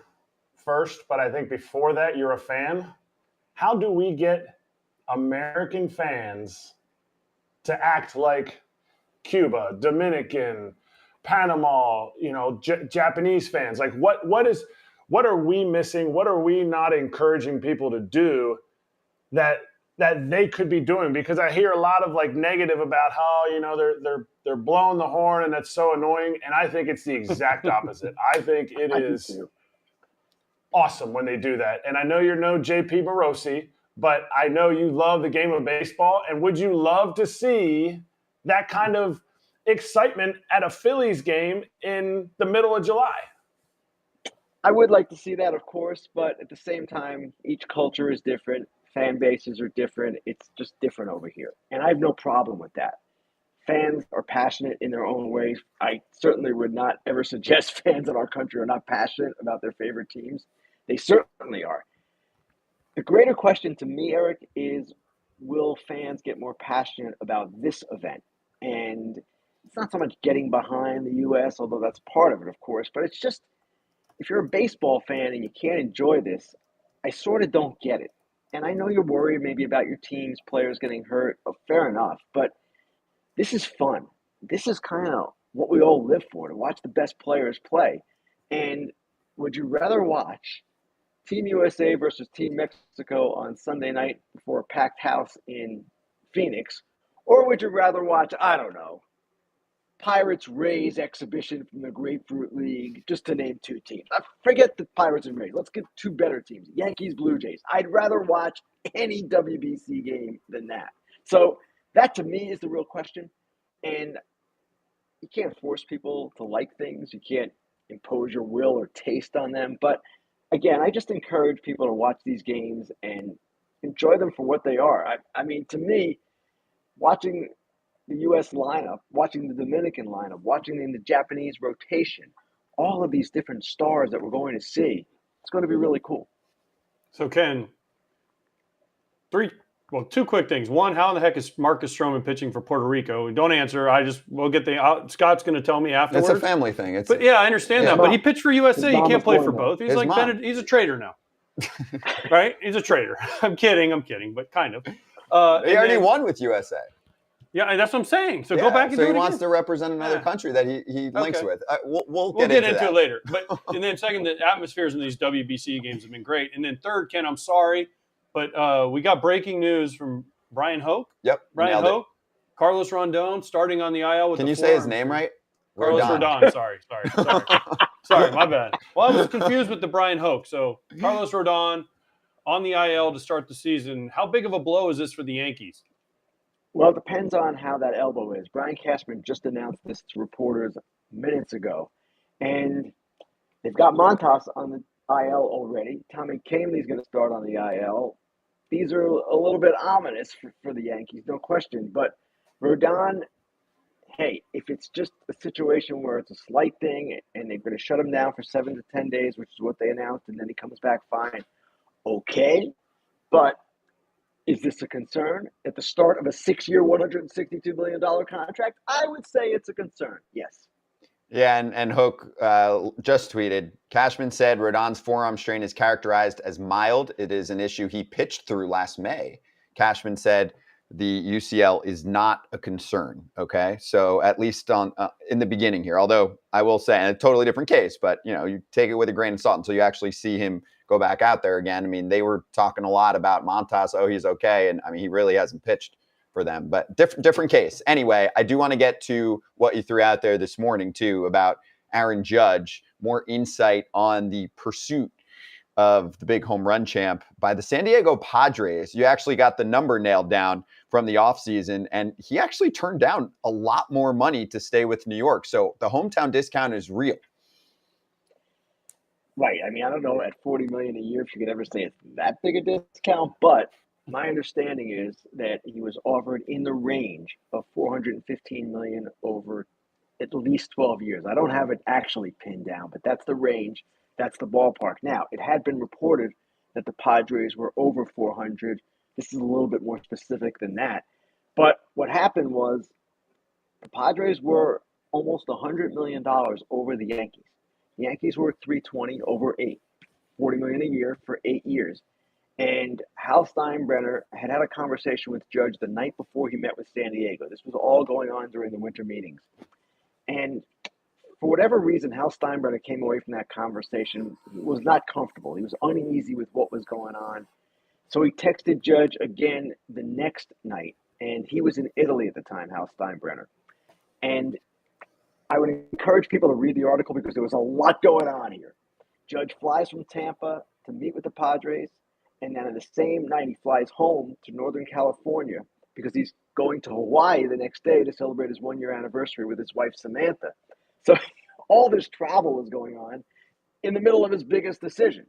first, but I think before that you're a fan. How do we get American fans to act like Cuba, Dominican, Panama, Japanese fans? Like what are we missing? What are we not encouraging people to do that they could be doing? Because I hear a lot of like negative about how, they're blowing the horn and that's so annoying. And I think it's the exact opposite. I think it is awesome when they do that. And I know you're no JP Morosi, but I know you love the game of baseball. And would you love to see that kind of excitement at a Phillies game in the middle of July? I would like to see that, of course, but at the same time, each culture is different. Fan bases are different. It's just different over here. And I have no problem with that. Fans are passionate in their own ways. I certainly would not ever suggest fans in our country are not passionate about their favorite teams. They certainly are. The greater question to me, Eric, is will fans get more passionate about this event? And it's not so much getting behind the U.S., although that's part of it, of course, but it's just if you're a baseball fan and you can't enjoy this, I sort of don't get it. And I know you're worried maybe about your team's players getting hurt. Oh, fair enough. But this is fun. This is kind of what we all live for, to watch the best players play. And would you rather watch Team USA versus Team Mexico on Sunday night before a packed house in Phoenix? Or would you rather watch, I don't know, Pirates-Rays exhibition from the Grapefruit League, just to name two teams? Forget the Pirates and Rays. Let's get two better teams, Yankees-Blue Jays. I'd rather watch any WBC game than that. So that, to me, is the real question. And you can't force people to like things. You can't impose your will or taste on them. But, again, I just encourage people to watch these games and enjoy them for what they are. I mean, to me, watching the U.S. lineup, watching the Dominican lineup, watching in the Japanese rotation, all of these different stars that we're going to see, it's going to be really cool. So, Ken, two quick things. One, how in the heck is Marcus Stroman pitching for Puerto Rico? Don't answer. We'll get Scott's going to tell me afterwards. It's a family thing. But yeah, I understand that. But he pitched for USA. You can't play for both. He's like mom. He's a traitor now, right? He's a traitor. I'm kidding, but kind of. He already won with USA. Yeah, that's what I'm saying. So go back and do it So he wants again. to represent another country that he links with. We'll get into it later. But and then second, the atmospheres in these WBC games have been great. And then third, Ken, I'm sorry, but we got breaking news from Brian Hoke. Yep, Brian Hoke, Carlos Rondon starting on the IL with. Can you say his name right? Carlos Rodon. Sorry, my bad. Well, I was confused with the Brian Hoke. So Carlos Rodon on the IL to start the season. How big of a blow is this for the Yankees? Well, it depends on how that elbow is. Brian Cashman just announced this to reporters minutes ago. And they've got Montas on the IL already. Tommy Kahnle's going to start on the IL. These are a little bit ominous for the Yankees, no question. But Rodon, hey, if it's just a situation where it's a slight thing and they're going to shut him down for 7 to 10 days, which is what they announced, and then he comes back fine, okay. But is this a concern at the start of a 6-year, $162 million contract? I would say it's a concern, yes. Yeah, and Hook just tweeted, Cashman said Rodon's forearm strain is characterized as mild. It is an issue he pitched through last May. Cashman said the UCL is not a concern, okay? So at least in the beginning here, although I will say, and a totally different case, but, you take it with a grain of salt until you actually see him go back out there again. I mean, they were talking a lot about Montas. Oh, he's okay. And I mean, he really hasn't pitched for them. But different case. Anyway, I do want to get to what you threw out there this morning, too, about Aaron Judge, more insight on the pursuit of the big home run champ by the San Diego Padres. You actually got the number nailed down from the offseason, and he actually turned down a lot more money to stay with New York. So the hometown discount is real. Right. I mean, I don't know at $40 million a year if you could ever say it's that big a discount, but my understanding is that he was offered in the range of $415 million over at least 12 years. I don't have it actually pinned down, but that's the range. That's the ballpark. Now, it had been reported that the Padres were over 400. This is a little bit more specific than that. But what happened was the Padres were almost $100 million over the Yankees. The Yankees were 320 over 8, $40 million a year for 8 years. And Hal Steinbrenner had a conversation with Judge the night before he met with San Diego. This was all going on during the winter meetings. And for whatever reason, Hal Steinbrenner came away from that conversation. He was not comfortable. He was uneasy with what was going on. So he texted Judge again the next night. And he was in Italy at the time, Hal Steinbrenner. And I would encourage people to read the article because there was a lot going on here. Judge flies from Tampa to meet with the Padres, and then on the same night he flies home to Northern California because he's going to Hawaii the next day to celebrate his 1-year anniversary with his wife Samantha. So all this travel was going on in the middle of his biggest decision.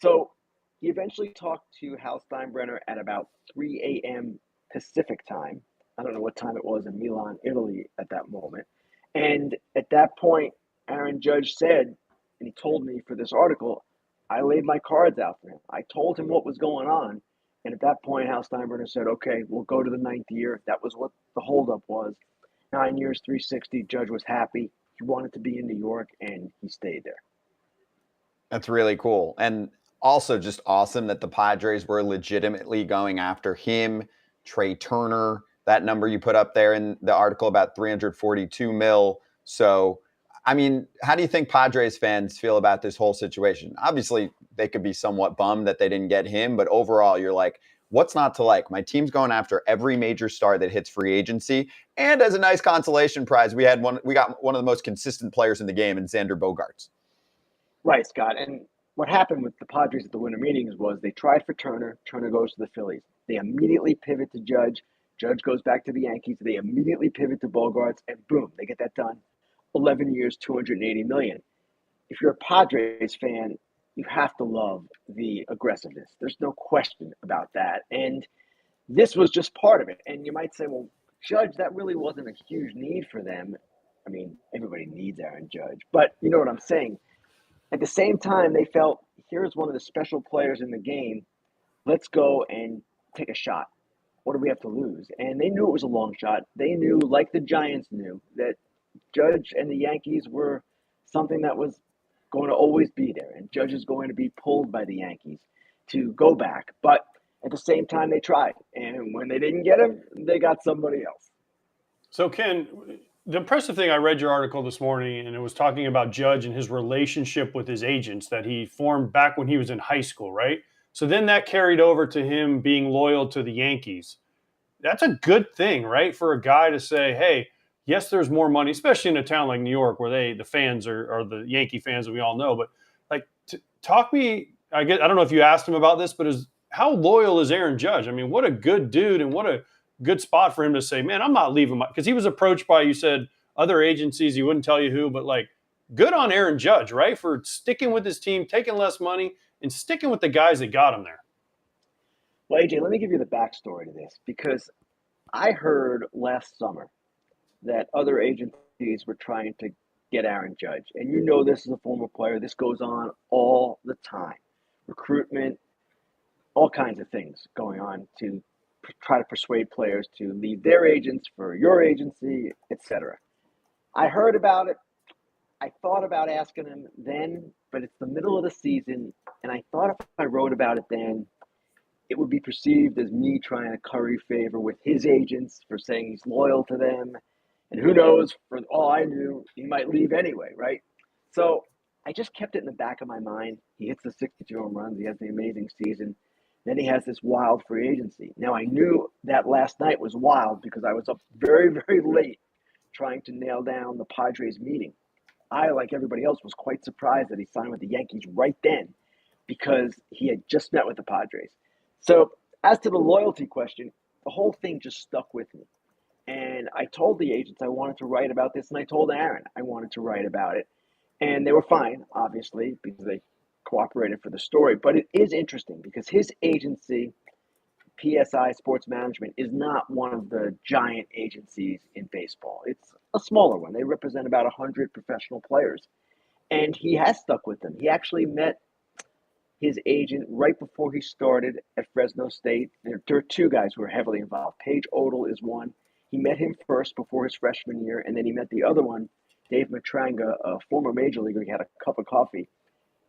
So he eventually talked to Hal Steinbrenner at about 3 a.m. Pacific time. I don't know what time it was in Milan, Italy at that moment. And at that point, Aaron Judge said, and he told me for this article, I laid my cards out for him. I told him what was going on. And at that point, Hal Steinbrenner said, okay, we'll go to the 9th year. That was what the holdup was. 9 years, 360. Judge was happy. He wanted to be in New York, and he stayed there. That's really cool. And also just awesome that the Padres were legitimately going after him, Trey Turner, that number you put up there in the article about 342 mil. So, I mean, how do you think Padres fans feel about this whole situation? Obviously, they could be somewhat bummed that they didn't get him, but overall, you're like, what's not to like? My team's going after every major star that hits free agency. And as a nice consolation prize, we got one of the most consistent players in the game in Xander Bogaerts. Right, Scott. And what happened with the Padres at the winter meetings was they tried for Turner. Turner goes to the Phillies. They immediately pivot to Judge. Judge goes back to the Yankees. They immediately pivot to Bogaerts, and boom, they get that done. 11 years, $280 million. If you're a Padres fan, you have to love the aggressiveness. There's no question about that. And this was just part of it. And you might say, well, Judge, that really wasn't a huge need for them. I mean, everybody needs Aaron Judge. But you know what I'm saying? At the same time, they felt, here's one of the special players in the game. Let's go and take a shot. What do we have to lose? And they knew it was a long shot. They knew, like the Giants knew, that Judge and the Yankees were something that was going to always be there. And Judge is going to be pulled by the Yankees to go back. But at the same time, they tried. And when they didn't get him, they got somebody else. So, Ken, the impressive thing, I read your article this morning, and it was talking about Judge and his relationship with his agents that he formed back when he was in high school, right? So then that carried over to him being loyal to the Yankees. That's a good thing, right? For a guy to say, hey, yes, there's more money, especially in a town like New York where the fans are the Yankee fans that we all know. But like, talk me, I don't know if you asked him about this, but how loyal is Aaron Judge? I mean, what a good dude and what a good spot for him to say, man, I'm not leaving because he was approached by, you said, other agencies. He wouldn't tell you who, but like, good on Aaron Judge, right? For sticking with his team, taking less money, and sticking with the guys that got him there. Well, AJ, let me give you the backstory to this, because I heard last summer that other agencies were trying to get Aaron Judge. And you know this as a former player. This goes on all the time. Recruitment, all kinds of things going on to try to persuade players to leave their agents for your agency, etc. I heard about it. I thought about asking him then, but it's the middle of the season, and I thought if I wrote about it then, it would be perceived as me trying to curry favor with his agents for saying he's loyal to them. And who knows, for all I knew, he might leave anyway, right? So I just kept it in the back of my mind. He hits the 62 home runs. He has the amazing season. Then he has this wild free agency. Now, I knew that last night was wild because I was up very, very late trying to nail down the Padres meeting. I, like everybody else, was quite surprised that he signed with the Yankees right then because he had just met with the Padres. So, as to the loyalty question, the whole thing just stuck with me. And I told the agents I wanted to write about this, and I told Aaron I wanted to write about it. And they were fine, obviously, because they cooperated for the story. But it is interesting because his agency, PSI Sports Management, is not one of the giant agencies in baseball. It's a smaller one. They represent about 100 professional players. And he has stuck with them. He actually met his agent right before he started at Fresno State. There are two guys who are heavily involved. Paige Odell is one. He met him first before his freshman year, and then he met the other one, Dave Matranga, a former major leaguer. He had a cup of coffee.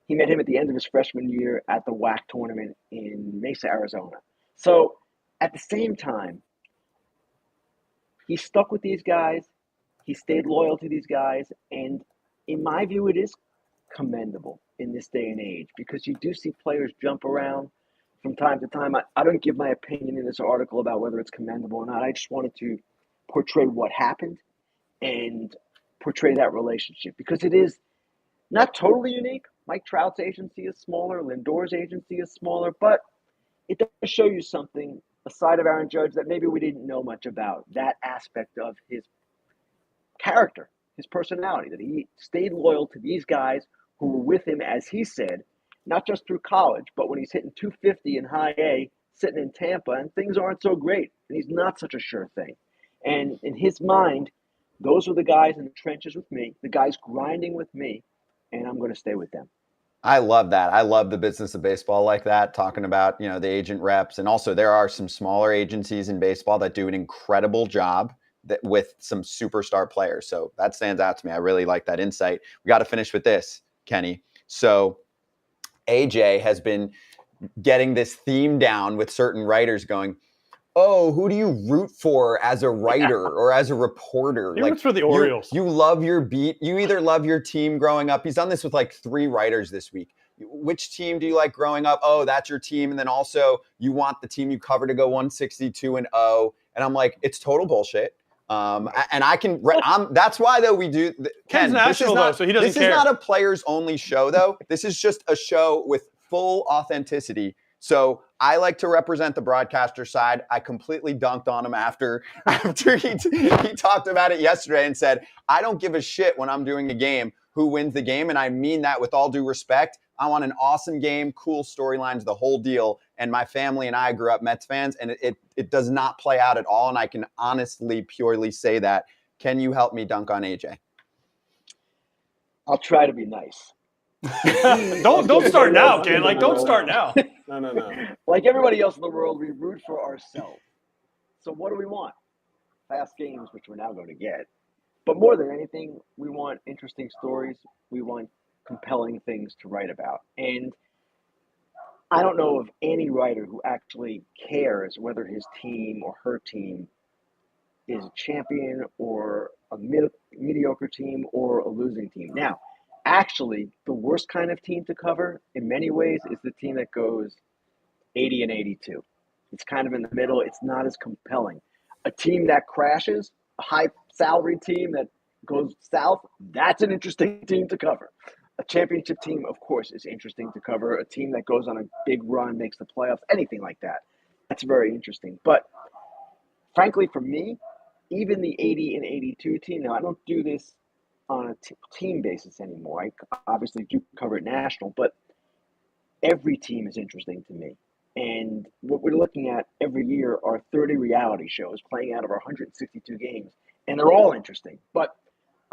He met him at the end of his freshman year at the WAC tournament in Mesa, Arizona. So at the same time, he stuck with these guys. He stayed loyal to these guys. And in my view, it is commendable in this day and age because you do see players jump around from time to time. I don't give my opinion in this article about whether it's commendable or not. I just wanted to portray what happened and portray that relationship because it is not totally unique. Mike Trout's agency is smaller. Lindor's agency is smaller, but it does show you something, a side of Aaron Judge that maybe we didn't know much about, that aspect of his character, his personality, that he stayed loyal to these guys who were with him, as he said, not just through college, but when he's hitting 250 in high A, sitting in Tampa, and things aren't so great, and he's not such a sure thing. And in his mind, those are the guys in the trenches with me, the guys grinding with me, and I'm going to stay with them. I love that. I love the business of baseball like that, talking about, the agent reps. And also there are some smaller agencies in baseball that do an incredible job with some superstar players. So that stands out to me. I really like that insight. We got to finish with this, Kenny. So AJ has been getting this theme down with certain writers going, oh, who do you root for as a writer or as a reporter? He roots for the Orioles. You love your beat. You either love your team growing up. He's done this with like 3 writers this week. Which team do you like growing up? Oh, that's your team. And then also you want the team you cover to go 162-0. And I'm like, it's total bullshit. And I can, that's why though we do, Ken's national though, so he doesn't care. This is not a players only show though. This is just a show with full authenticity. So I like to represent the broadcaster side. I completely dunked on him after he talked about it yesterday and said, I don't give a shit when I'm doing a game who wins the game. And I mean that with all due respect. I want an awesome game, cool storylines, the whole deal. And my family and I grew up Mets fans, and it does not play out at all. And I can honestly, purely say that. Can you help me dunk on AJ? I'll try to be nice. Don't start now, Ken. Like, don't start now. No. Like everybody else in the world, we root for ourselves. So what do we want? Fast games, which we're now going to get. But more than anything, we want interesting stories. We want compelling things to write about. And I don't know of any writer who actually cares whether his team or her team is a champion or a mediocre team or a losing team. Now, actually, the worst kind of team to cover in many ways is the team that goes 80-82. It's kind of in the middle. It's not as compelling. A team that crashes, a high salary team that goes south, that's an interesting team to cover. A championship team, of course, is interesting to cover. A team that goes on a big run, makes the playoffs, anything like that. That's very interesting. But frankly, for me, even the 80-82 team, now I don't do this on a team basis anymore. I obviously do cover it national, but every team is interesting to me. And what we're looking at every year are 30 reality shows playing out of our 162 games, and they're all interesting. But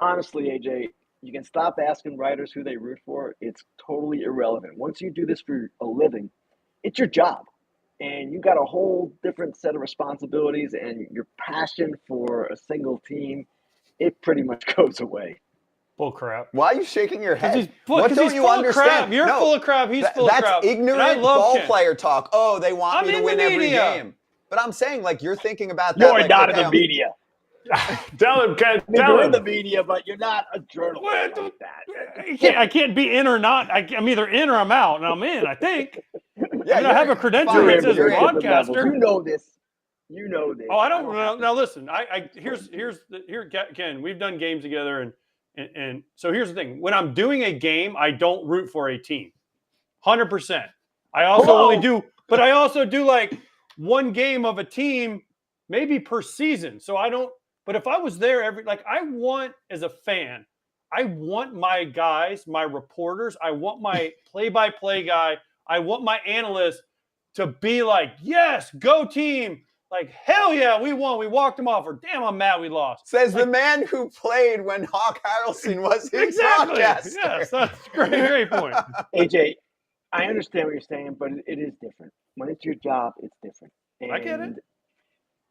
honestly, AJ, you can stop asking writers who they root for. It's totally irrelevant. Once you do this for a living, it's your job. And you got a whole different set of responsibilities, and your passion for a single team, it pretty much goes away. Bull crap. Why are you shaking your head? What don't you understand? You're full of crap. He's full of crap. That's ignorant ball player talk. Oh, they want me to win every game. But I'm saying, like, you're thinking about that. You're not in the media. Tell him, Ken. You're in the media, but you're not a journalist like that. I can't be in or not. I'm either in or I'm out, and I'm in, I think. Yeah, I have a credential fine. that says You're in. broadcaster. You know this. You know this. Oh, I don't know. Now listen, here, Ken. We've done games together, and so here's the thing: when I'm doing a game, I don't root for a team, 100%. I also only do, but I also do like one game of a team, maybe per season. So I don't. But if I was there I want as a fan, I want my guys, my reporters, I want my play-by-play guy, I want my analysts to be like, yes, go team. Like, hell yeah, we won. We walked them off. Or damn, I'm mad we lost. Says the man who played when Hawk Harrelson was his broadcaster. Yes, that's a great point. AJ, I understand what you're saying, but it is different. When it's your job, it's different. And I get it.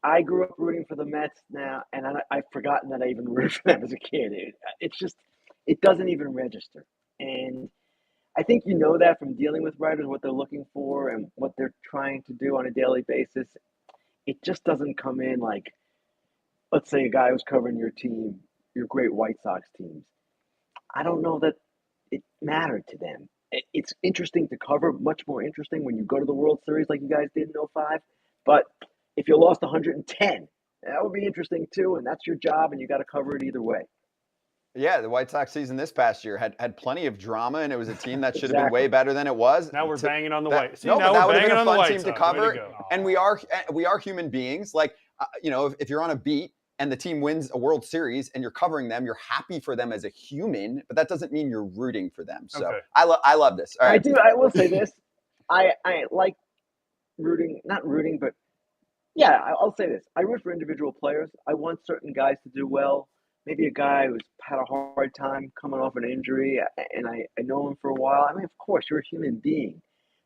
I grew up rooting for the Mets now, and I've forgotten that I even rooted for them as a kid. It's just, it doesn't even register. And I think you know that from dealing with writers, what they're looking for and what they're trying to do on a daily basis. It just doesn't come in like, let's say a guy who's covering your team, your great White Sox teams. I don't know that it mattered to them. It's interesting to cover, much more interesting when you go to the World Series like you guys did in 05. But if you lost 110, that would be interesting too, and that's your job, and you got to cover it either way. Yeah, the White Sox season this past year had plenty of drama, and it was a team that should have been way better than it was. Now we're banging on the White. See, no, now but that we're would have banging been a on the fun White team to Sox. cover. And we are human beings. Like, if you're on a beat and the team wins a World Series and you're covering them, you're happy for them as a human, but that doesn't mean you're rooting for them. So Okay. I love this. All right. I do. I will say this. I like rooting, not rooting, but yeah, I'll say this. I root for individual players. I want certain guys to do well. Maybe a guy who's had a hard time coming off an injury, and I know him for a while. I mean, of course, you're a human being.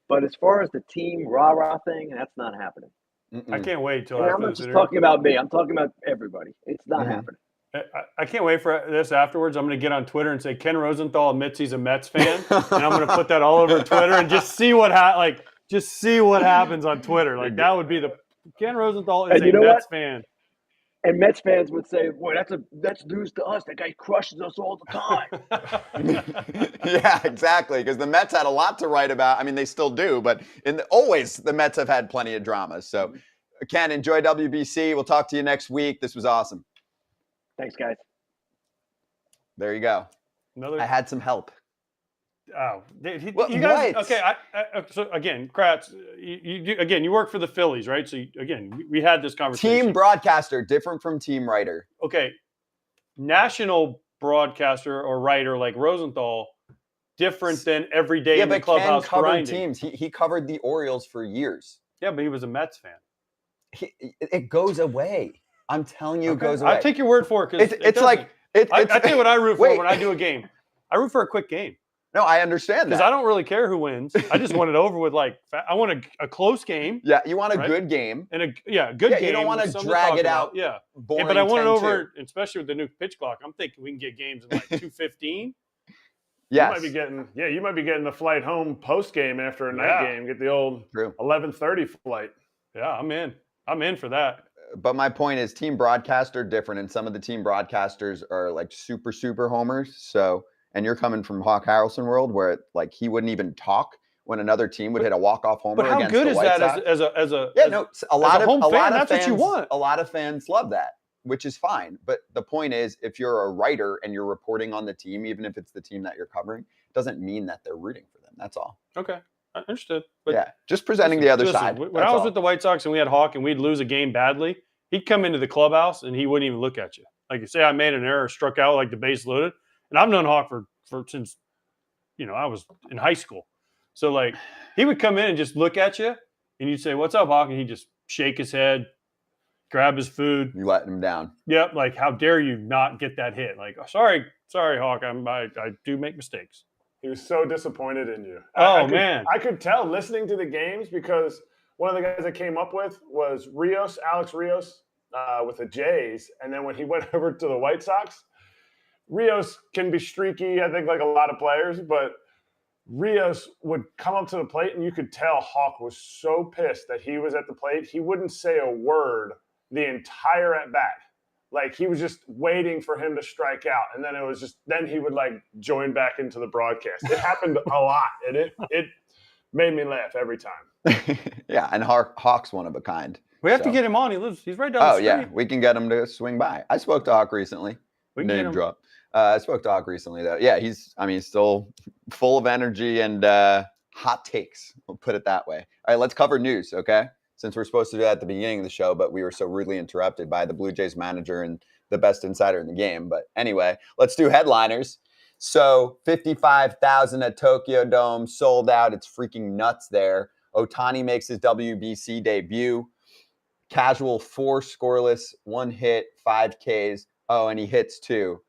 But as far as the team rah-rah thing, that's not happening. I can't wait till and after I'm not this just interview. talking about me. I'm talking about everybody. It's not happening. I can't wait for this afterwards. I'm going to get on Twitter and say Ken Rosenthal admits he's a Mets fan, and I'm going to put that all over Twitter and just see what happens on Twitter. Like that would be the Ken Rosenthal is a Mets fan. And Mets fans would say, "Boy, that's news to us. That guy crushes us all the time." Yeah, exactly. Because the Mets had a lot to write about. I mean, they still do, but always the Mets have had plenty of drama. So, Ken, enjoy WBC. We'll talk to you next week. This was awesome. Thanks, guys. There you go. I had some help. Oh, you What? guys. Okay. So again, Kratz, you work for the Phillies, right? So we had this conversation. Team broadcaster, different from team writer. Okay, national broadcaster or writer like Rosenthal, different than every day in the clubhouse Ken covered grinding. teams. He covered the Orioles for years. Yeah, but he was a Mets fan. It goes away. I'm telling you, it goes away. I take your word for it because I tell you what I root for when I do a game. I root for a quick game. No, I understand that. Because I don't really care who wins. I just want it over with. I want a close game. Yeah, you want a good game. And good game. You don't want to drag it out. Yeah. Boring, but I want it over, especially with the new pitch clock. I'm thinking we can get games in like 2:15. Yes. You might be getting the flight home post game after a night game. Get the old 11:30 flight. Yeah, I'm in. I'm in for that. But my point is, team broadcasts are different, and some of the team broadcasters are like super homers. So. And you're coming from Hawk Harrelson world where he wouldn't even talk when another team would hit a walk-off homer against the White Sox. But how good is that as a lot of fan, that's fans, what you want. A lot of fans love that, which is fine. But the point is, if you're a writer and you're reporting on the team, even if it's the team that you're covering, it doesn't mean that they're rooting for them. That's all. Okay, I understood. But yeah, just presenting the other side. When I was with the White Sox and we had Hawk and we'd lose a game badly, he'd come into the clubhouse and he wouldn't even look at you. Like you say, I made an error, struck out like the base loaded, and I've known Hawk for since. I was in high school. So, he would come in and just look at you, and you'd say, "What's up, Hawk?" And he'd just shake his head, grab his food. You letting him down. Yep. How dare you not get that hit? Sorry, Hawk. I do make mistakes. He was so disappointed in you. Man. I could tell listening to the games because one of the guys I came up with was Alex Rios with the Jays. And then when he went over to the White Sox, Rios can be streaky, I think, like a lot of players, but Rios would come up to the plate, and you could tell Hawk was so pissed that he was at the plate. He wouldn't say a word the entire at-bat. He was just waiting for him to strike out, and then then he would, join back into the broadcast. It happened a lot, and it made me laugh every time. Yeah, and Hawk's one of a kind. We have to get him on. He's right down the street. Oh, yeah. We can get him to swing by. I spoke to Hawk recently. Name drop. I spoke to Hawk recently, though. Yeah, he's still full of energy and hot takes. We'll put it that way. All right, let's cover news, okay? Since we're supposed to do that at the beginning of the show, but we were so rudely interrupted by the Blue Jays manager and the best insider in the game. But anyway, let's do headliners. So 55,000 at Tokyo Dome, sold out. It's freaking nuts there. Ohtani makes his WBC debut. Casual 4 scoreless, 1 hit, 5 Ks. Oh, and he hits 2,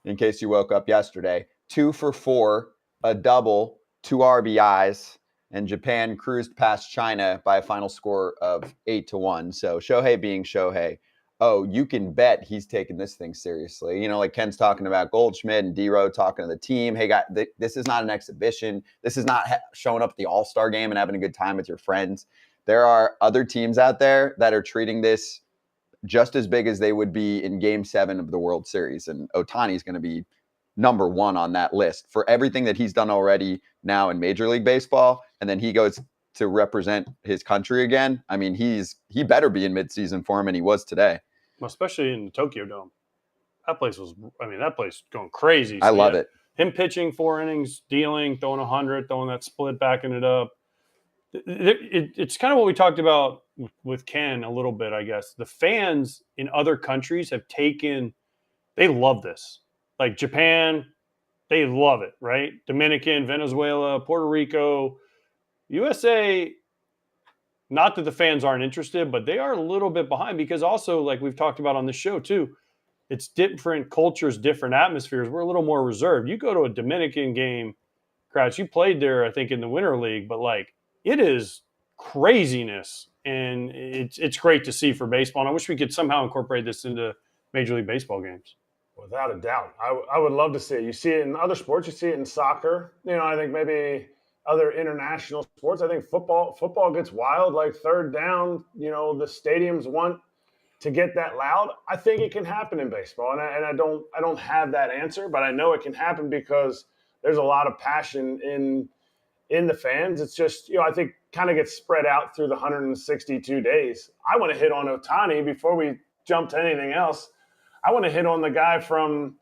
in case you woke up yesterday. 2 for 4, a double, 2 RBIs, and Japan cruised past China by a final score of 8-1. So Shohei being Shohei. Oh, you can bet he's taking this thing seriously. You know, like Ken's talking about Goldschmidt and D-Row talking to the team. Hey, guys, this is not an exhibition. This is not showing up at the All-Star game and having a good time with your friends. There are other teams out there that are treating this just as big as they would be in Game 7 of the World Series. And Ohtani is going to be number 1 on that list for everything that he's done already now in Major League Baseball. And then he goes to represent his country again. I mean, he better be in midseason form, and he was today. Well, especially in the Tokyo Dome. That place going crazy. So I love it. Him pitching 4 innings, dealing, throwing 100, throwing that split, backing it up. It's kind of what we talked about with Ken a little bit, I guess. The fans in other countries they love this. Like Japan, they love it, right? Dominican, Venezuela, Puerto Rico, USA, not that the fans aren't interested, but they are a little bit behind because also, like we've talked about on the show too, it's different cultures, different atmospheres. We're a little more reserved. You go to a Dominican game, Crouch, you played there, I think, in the Winter League, but like it is craziness, and it's great to see for baseball. And I wish we could somehow incorporate this into Major League Baseball games. Without a doubt. I would love to see it. You see it in other sports. You see it in soccer. You know, I think maybe other international sports. I think football gets wild, like third down, you know, the stadiums want to get that loud. I think it can happen in baseball. And I don't have that answer, but I know it can happen because there's a lot of passion in the fans. It's just, you know, I think kind of gets spread out through the 162 days. I want to hit on Ohtani before we jump to anything else. I want to hit on the guy from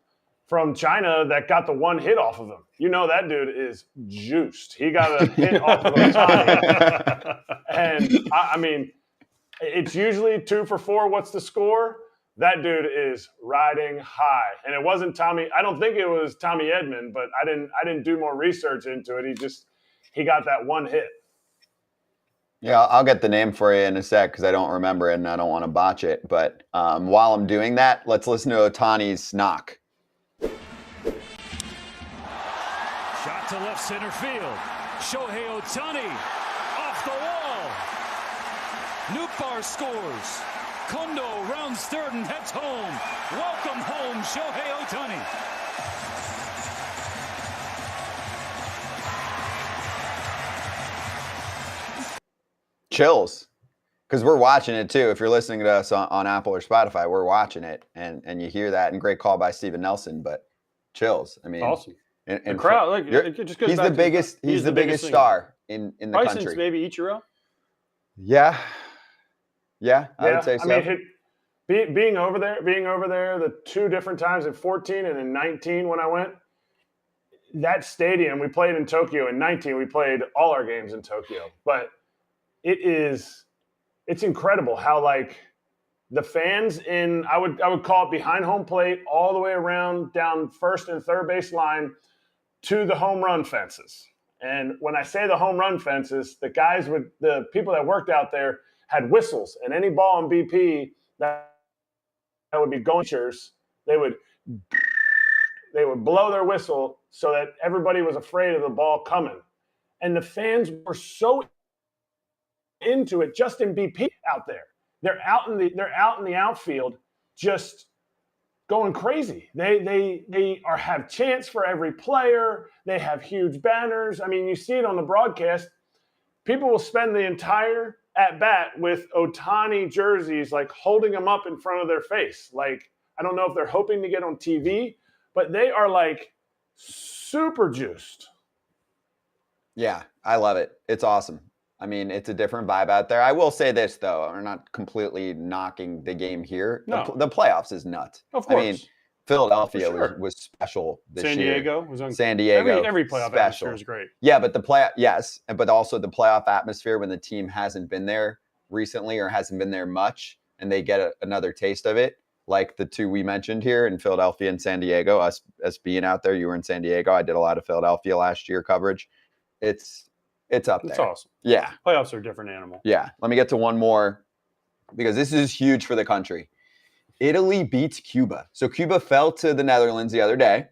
China that got the 1 hit off of him. You know, that dude is juiced. He got a hit off of Ohtani. And I mean, it's usually 2 for 4. What's the score? That dude is riding high. And it wasn't Tommy. I don't think it was Tommy Edman, but I didn't do more research into it. He got that 1 hit. Yeah, I'll get the name for you in a sec because I don't remember it and I don't want to botch it. But while I'm doing that, let's listen to Ohtani's knock. Shot to left center field. Shohei Ohtani off the wall. Nootbaar scores. Kondo rounds third and heads home. Welcome home, Shohei Ohtani. Chills, because we're watching it too. If you're listening to us on Apple or Spotify, we're watching it, and you hear that. And great call by Steven Nelson, but chills. I mean, awesome. And the crowd, like, it just goes he's back the biggest. He's the biggest star in the probably country. Since maybe Ichiro. Yeah, I would say so. I mean, being over there the 2 different times in 14 and in 19 when I went, that stadium, we played in Tokyo. In 19, we played all our games in Tokyo, but it's incredible how, like, the fans I would call it behind home plate all the way around down first and third base line to the home run fences. And when I say the home run fences, the people that worked out there had whistles, and any ball on BP that would be going, they would blow their whistle so that everybody was afraid of the ball coming. And the fans were so into it just in BP out there. They're out in the outfield just going crazy. They have chants for every player. They have huge banners. I mean, you see it on the broadcast. People will spend the entire at bat with Ohtani jerseys, like holding them up in front of their face. Like, I don't know if they're hoping to get on TV, but they are like super juiced. Yeah, I love it. It's awesome. I mean, it's a different vibe out there. I will say this, though. We're not completely knocking the game here. No. The playoffs is nuts. Of course. I mean, Philadelphia sure. was special this San year. Diego was on. San Diego. Every playoff special. atmosphere is great. Yeah, but but also the playoff atmosphere when the team hasn't been there recently or hasn't been there much, and they get another taste of it, like the two we mentioned here in Philadelphia and San Diego. Us being out there, you were in San Diego. I did a lot of Philadelphia last year coverage. It's up there. It's awesome. Yeah. Playoffs are a different animal. Yeah. Let me get to one more because this is huge for the country. Italy beats Cuba. So Cuba fell to the Netherlands the other day.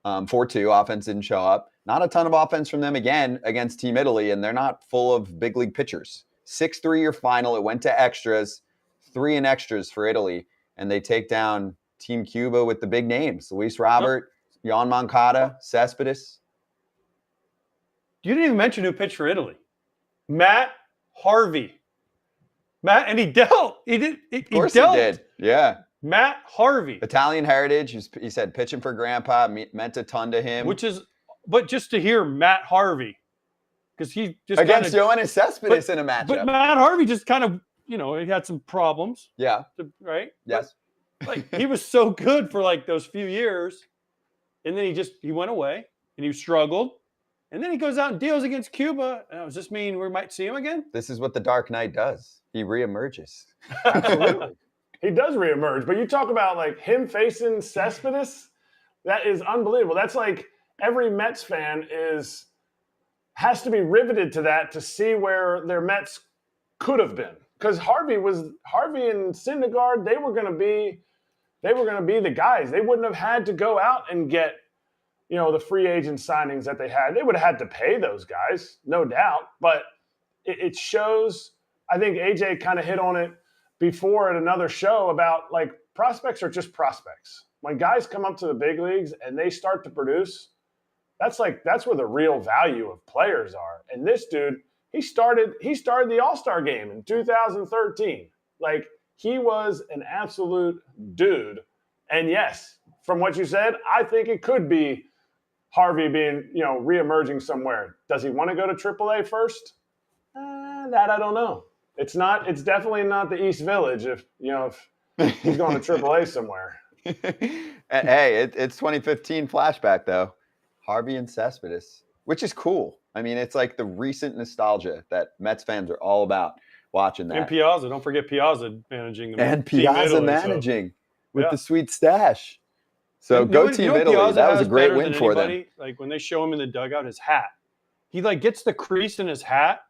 4-2. Offense didn't show up. Not a ton of offense from them again against Team Italy, and they're not full of big league pitchers. 6-3 your final. It went to extras. 3 in extras for Italy, and they take down Team Cuba with the big names. Luis Robert, Yoan Moncada, Cespedes. You didn't even mention who pitched for Italy. Matt Harvey. And he dealt. He did. Of course he did. Yeah. Matt Harvey. Italian heritage. He said pitching for grandpa meant a ton to him. But just to hear Matt Harvey, because he just against Yoenis Cespedes in a matchup. But Matt Harvey just kind of, he had some problems. Yeah. Right? Yes. But, he was so good for like those few years. And then he went away and he struggled. And then he goes out and deals against Cuba. Does this mean we might see him again? This is what the Dark Knight does. He reemerges. Absolutely. He does reemerge. But you talk about like him facing Cespedes, that is unbelievable. That's like every Mets fan has to be riveted to that to see where their Mets could have been. Because Harvey and Syndergaard, they were going to be the guys. They wouldn't have had to go out and get the free agent signings that they had. They would have had to pay those guys, no doubt. But it shows, I think AJ kind of hit on it before at another show about like prospects are just prospects. When guys come up to the big leagues and they start to produce, that's where the real value of players are. And this dude, he started the All-Star game in 2013. Like he was an absolute dude. And yes, from what you said, I think it could be Harvey being, reemerging somewhere. Does he want to go to AAA first? That I don't know. It's definitely not the East Village if he's going to AAA somewhere. And hey, it's 2015 flashback though. Harvey and Cespedes, which is cool. I mean, it's like the recent nostalgia that Mets fans are all about watching that. And Piazza, don't forget Piazza managing the and Team Piazza Italy, managing with the sweet stash. So Team Italy. Piazza that was a great win for them. them. Like when they show him in the dugout, his hat, he like gets the crease in his hat,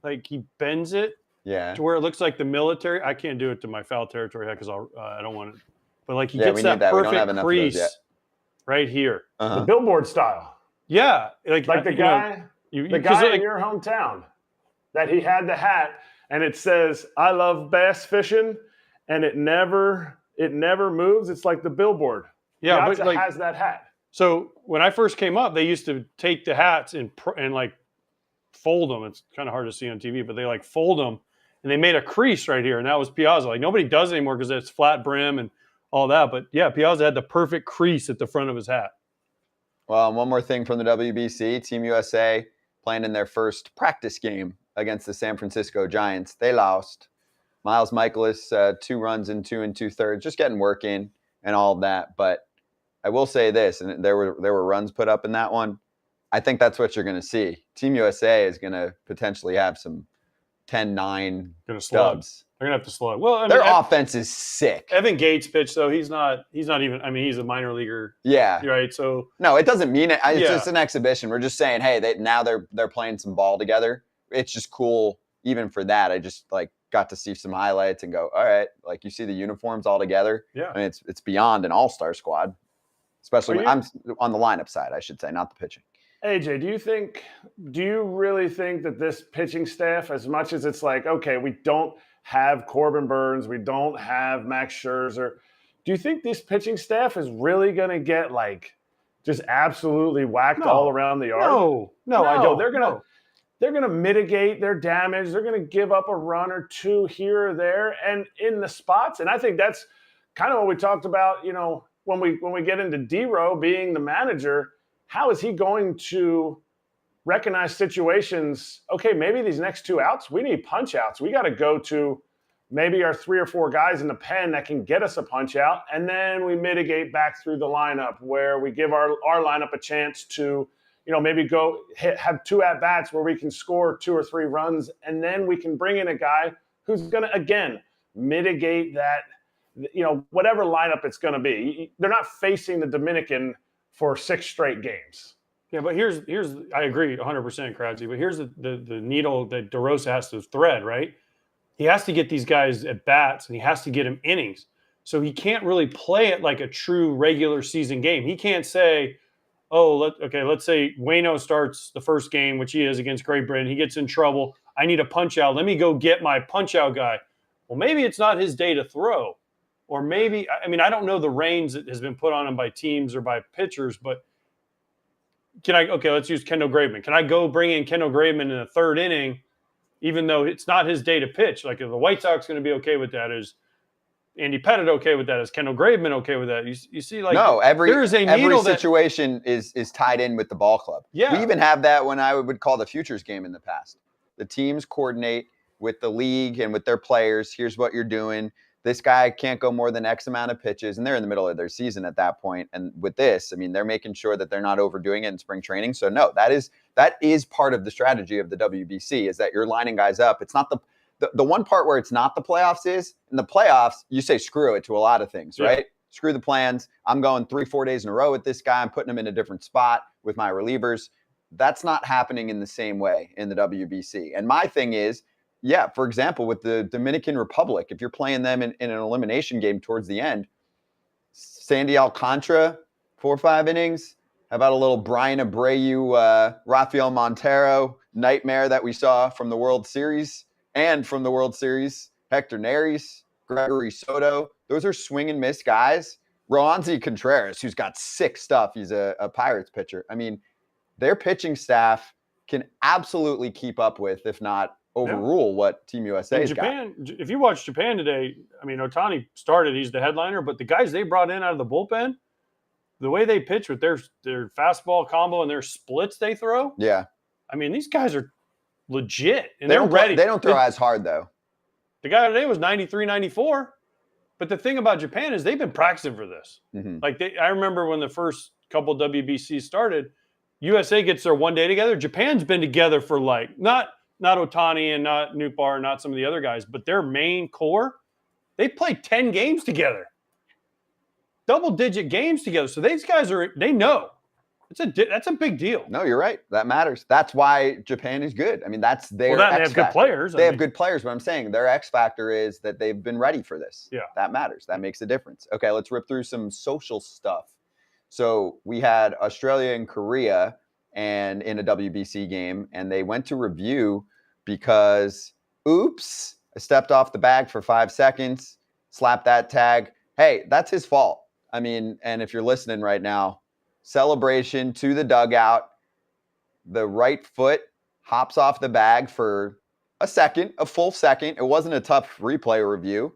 like he bends it to where it looks like the military. I can't do it to my foul territory hat because I don't want it. But like he gets that perfect crease right here, the billboard style. Yeah, like the guy, in your hometown, that he had the hat and it says "I love bass fishing," and it never moves. It's like the billboard. Yeah, but like, has that hat. So when I first came up, they used to take the hats and like fold them. It's kind of hard to see on TV, but they like fold them and they made a crease right here, and that was Piazza. Like nobody does it anymore because it's flat brim and all that. But yeah, Piazza had the perfect crease at the front of his hat. Well, one more thing from the WBC, Team USA playing in their first practice game against the San Francisco Giants. They lost. Miles Michaelis, 2 runs in 2 2/3, just getting work in and all of that. But I will say this, and there were runs put up in that one. I think that's what you're going to see. Team USA is going to potentially have some 10-9 dubs. They're going to have to slug. Well, I mean, their offense is sick. Evan Gates pitched, though. He's not even. I mean, he's a minor leaguer. Yeah. Right. So no, it doesn't mean it. It's just an exhibition. We're just saying, hey, they're playing some ball together. It's just cool. Even for that, I just got to see some highlights and go, all right. Like you see the uniforms all together. Yeah. I mean, it's beyond an all-star squad. Especially when I'm on the lineup side, I should say, not the pitching. AJ, do you really think that this pitching staff, as much as it's like, okay, we don't have Corbin Burns, we don't have Max Scherzer, do you think this pitching staff is really going to get just absolutely whacked all around the yard? No, I don't. They're going to mitigate their damage. They're going to give up a run or two here or there and in the spots. And I think that's kind of what we talked about, when we get into D-Row being the manager. How is he going to recognize situations. Okay, maybe these next 2 outs, we need punch outs. We got to go to maybe our 3 or 4 guys in the pen that can get us a punch out, and then we mitigate back through the lineup where we give our lineup a chance to, maybe go have 2 at-bats where we can score 2 or 3 runs, and then we can bring in a guy who's going to, again, mitigate that, whatever lineup it's going to be. They're not facing the Dominican for 6 straight games. Yeah, but here's I agree 100%, Krause, but here's the needle that DeRosa has to thread, right? He has to get these guys at bats, and he has to get them innings. So he can't really play it like a true regular season game. He can't say, let's say Waino starts the first game, which he is against Great Britain. He gets in trouble. I need a punch out. Let me go get my punch out guy. Well, maybe it's not his day to throw. Or maybe, I don't know the reins that has been put on him by teams or by pitchers, but let's use Kendall Graveman. Can I go bring in Kendall Graveman in the 3rd inning, even though it's not his day to pitch? Like, if the White Sox going to be okay with that? Is Andy Pettitte okay with that? Is Kendall Graveman okay with that? You see, like, no, every situation is tied in with the ball club. Yeah. We even have that when I would call the futures game in the past. The teams coordinate with the league and with their players. Here's what you're doing. This guy can't go more than X amount of pitches, and they're in the middle of their season at that point. And with this, they're making sure that they're not overdoing it in spring training. So no, that is part of the strategy of the WBC, is that you're lining guys up. It's not the one part where it's not the playoffs is. In the playoffs, you say screw it to a lot of things, right? Screw the plans. I'm going 3-4 days in a row with this guy. I'm putting him in a different spot with my relievers. That's not happening in the same way in the WBC. And my thing is, for example, with the Dominican Republic, if you're playing them in an elimination game towards the end, Sandy Alcantara, 4 or 5 innings. How about a little Brian Abreu, Rafael Montero nightmare that we saw from the World Series? And from the World Series, Hector Neris, Gregory Soto. Those are swing and miss guys. Roansy Contreras, who's got sick stuff. He's a Pirates pitcher. Their pitching staff can absolutely keep up with, if not overrule, what Team USA's got. If you watch Japan today, Ohtani started. He's the headliner. But the guys they brought in out of the bullpen, the way they pitch with their fastball combo and their splits they throw. Yeah. These guys are legit, and they're ready. They don't throw as hard, though. The guy today was 93, 94. But the thing about Japan is they've been practicing for this. Mm-hmm. I remember when the first couple WBCs started, USA gets their 1 day together. Japan's been together for not Ohtani and not Nootbaar, not some of the other guys, but their main core, they played 10 games together. Double-digit games together. So these guys they know. That's a big deal. No, you're right. That matters. That's why Japan is good. That's their X factor. They have good players. They have good players, but I'm saying their X factor is that they've been ready for this. Yeah. That matters. That makes a difference. Okay, let's rip through some social stuff. So we had Australia and Korea and in a WBC game, and they went to review because, oops, I stepped off the bag for 5 seconds, slapped that tag. Hey, that's his fault. And if you're listening right now, celebration to the dugout. The right foot hops off the bag for a full second. It wasn't a tough replay review,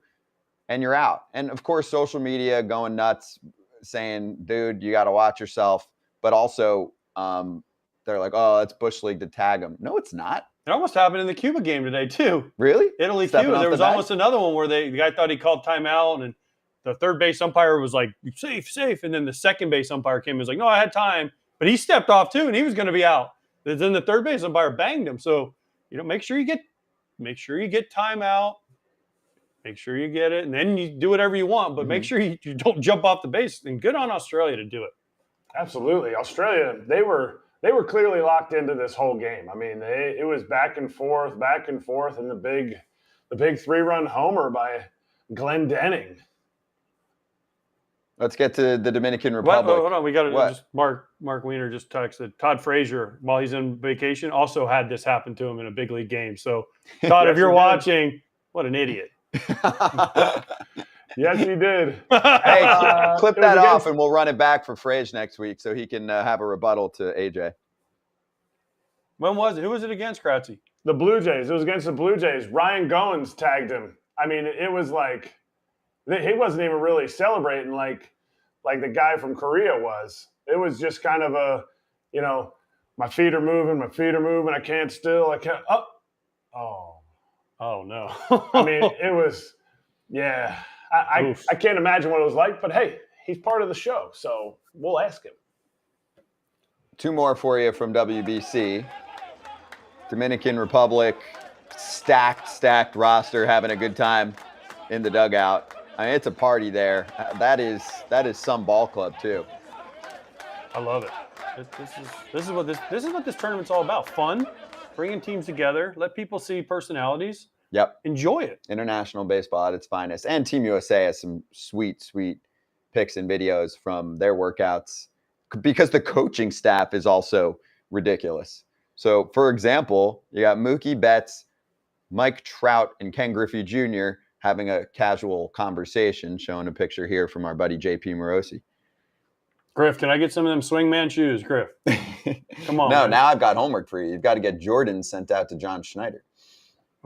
and you're out. And of course, social media going nuts, saying, dude, you got to watch yourself. But also, they're like, oh, it's Bush League to tag him. No, it's not. It almost happened in the Cuba game today, too. Really? Italy, Cuba. There was almost another one where the guy thought he called timeout, and the third base umpire was like, safe. And then the second base umpire came and was like, no, I had time. But he stepped off, too, and he was going to be out. Then the third base umpire banged him. So, make sure you get timeout. Make sure you get it. And then you do whatever you want. But make sure you don't jump off the base. And good on Australia to do it. Absolutely. Australia, they were clearly locked into this whole game. It was back and forth, and the big 3-run homer by Glendening. Let's get to the Dominican Republic. Hold on, we got to Mark Wiener just texted. Todd Frazier, while he's on vacation, also had this happen to him in a big league game. So, Todd, if you're watching, what an idiot. Yes, he did. Hey, clip that off, and we'll run it back for Frage next week so he can have a rebuttal to AJ. When was it? Who was it against, Kratzy? The Blue Jays. It was against the Blue Jays. Ryan Goins tagged him. It was like he wasn't even really celebrating like the guy from Korea was. It was just kind of a, My feet are moving. I can't still. I can't. Oh no. I mean, it was, yeah. I can't imagine what it was like, but hey, he's part of the show, so we'll ask him. 2 more for you from WBC. Dominican Republic, stacked roster, having a good time in the dugout. I mean, it's a party there. That is some ball club too. I love it. This is what this tournament's all about. Fun, bringing teams together, let people see personalities. Yep. Enjoy it. International baseball at its finest. And Team USA has some sweet pics and videos from their workouts because the coaching staff is also ridiculous. So, for example, you got Mookie Betts, Mike Trout, and Ken Griffey Jr. having a casual conversation, showing a picture here from our buddy JP Morosi. Griff, can I get some of them swingman shoes, Griff? Come on. No, man. now I've got homework for you. You've got to get Jordan sent out to John Schneider.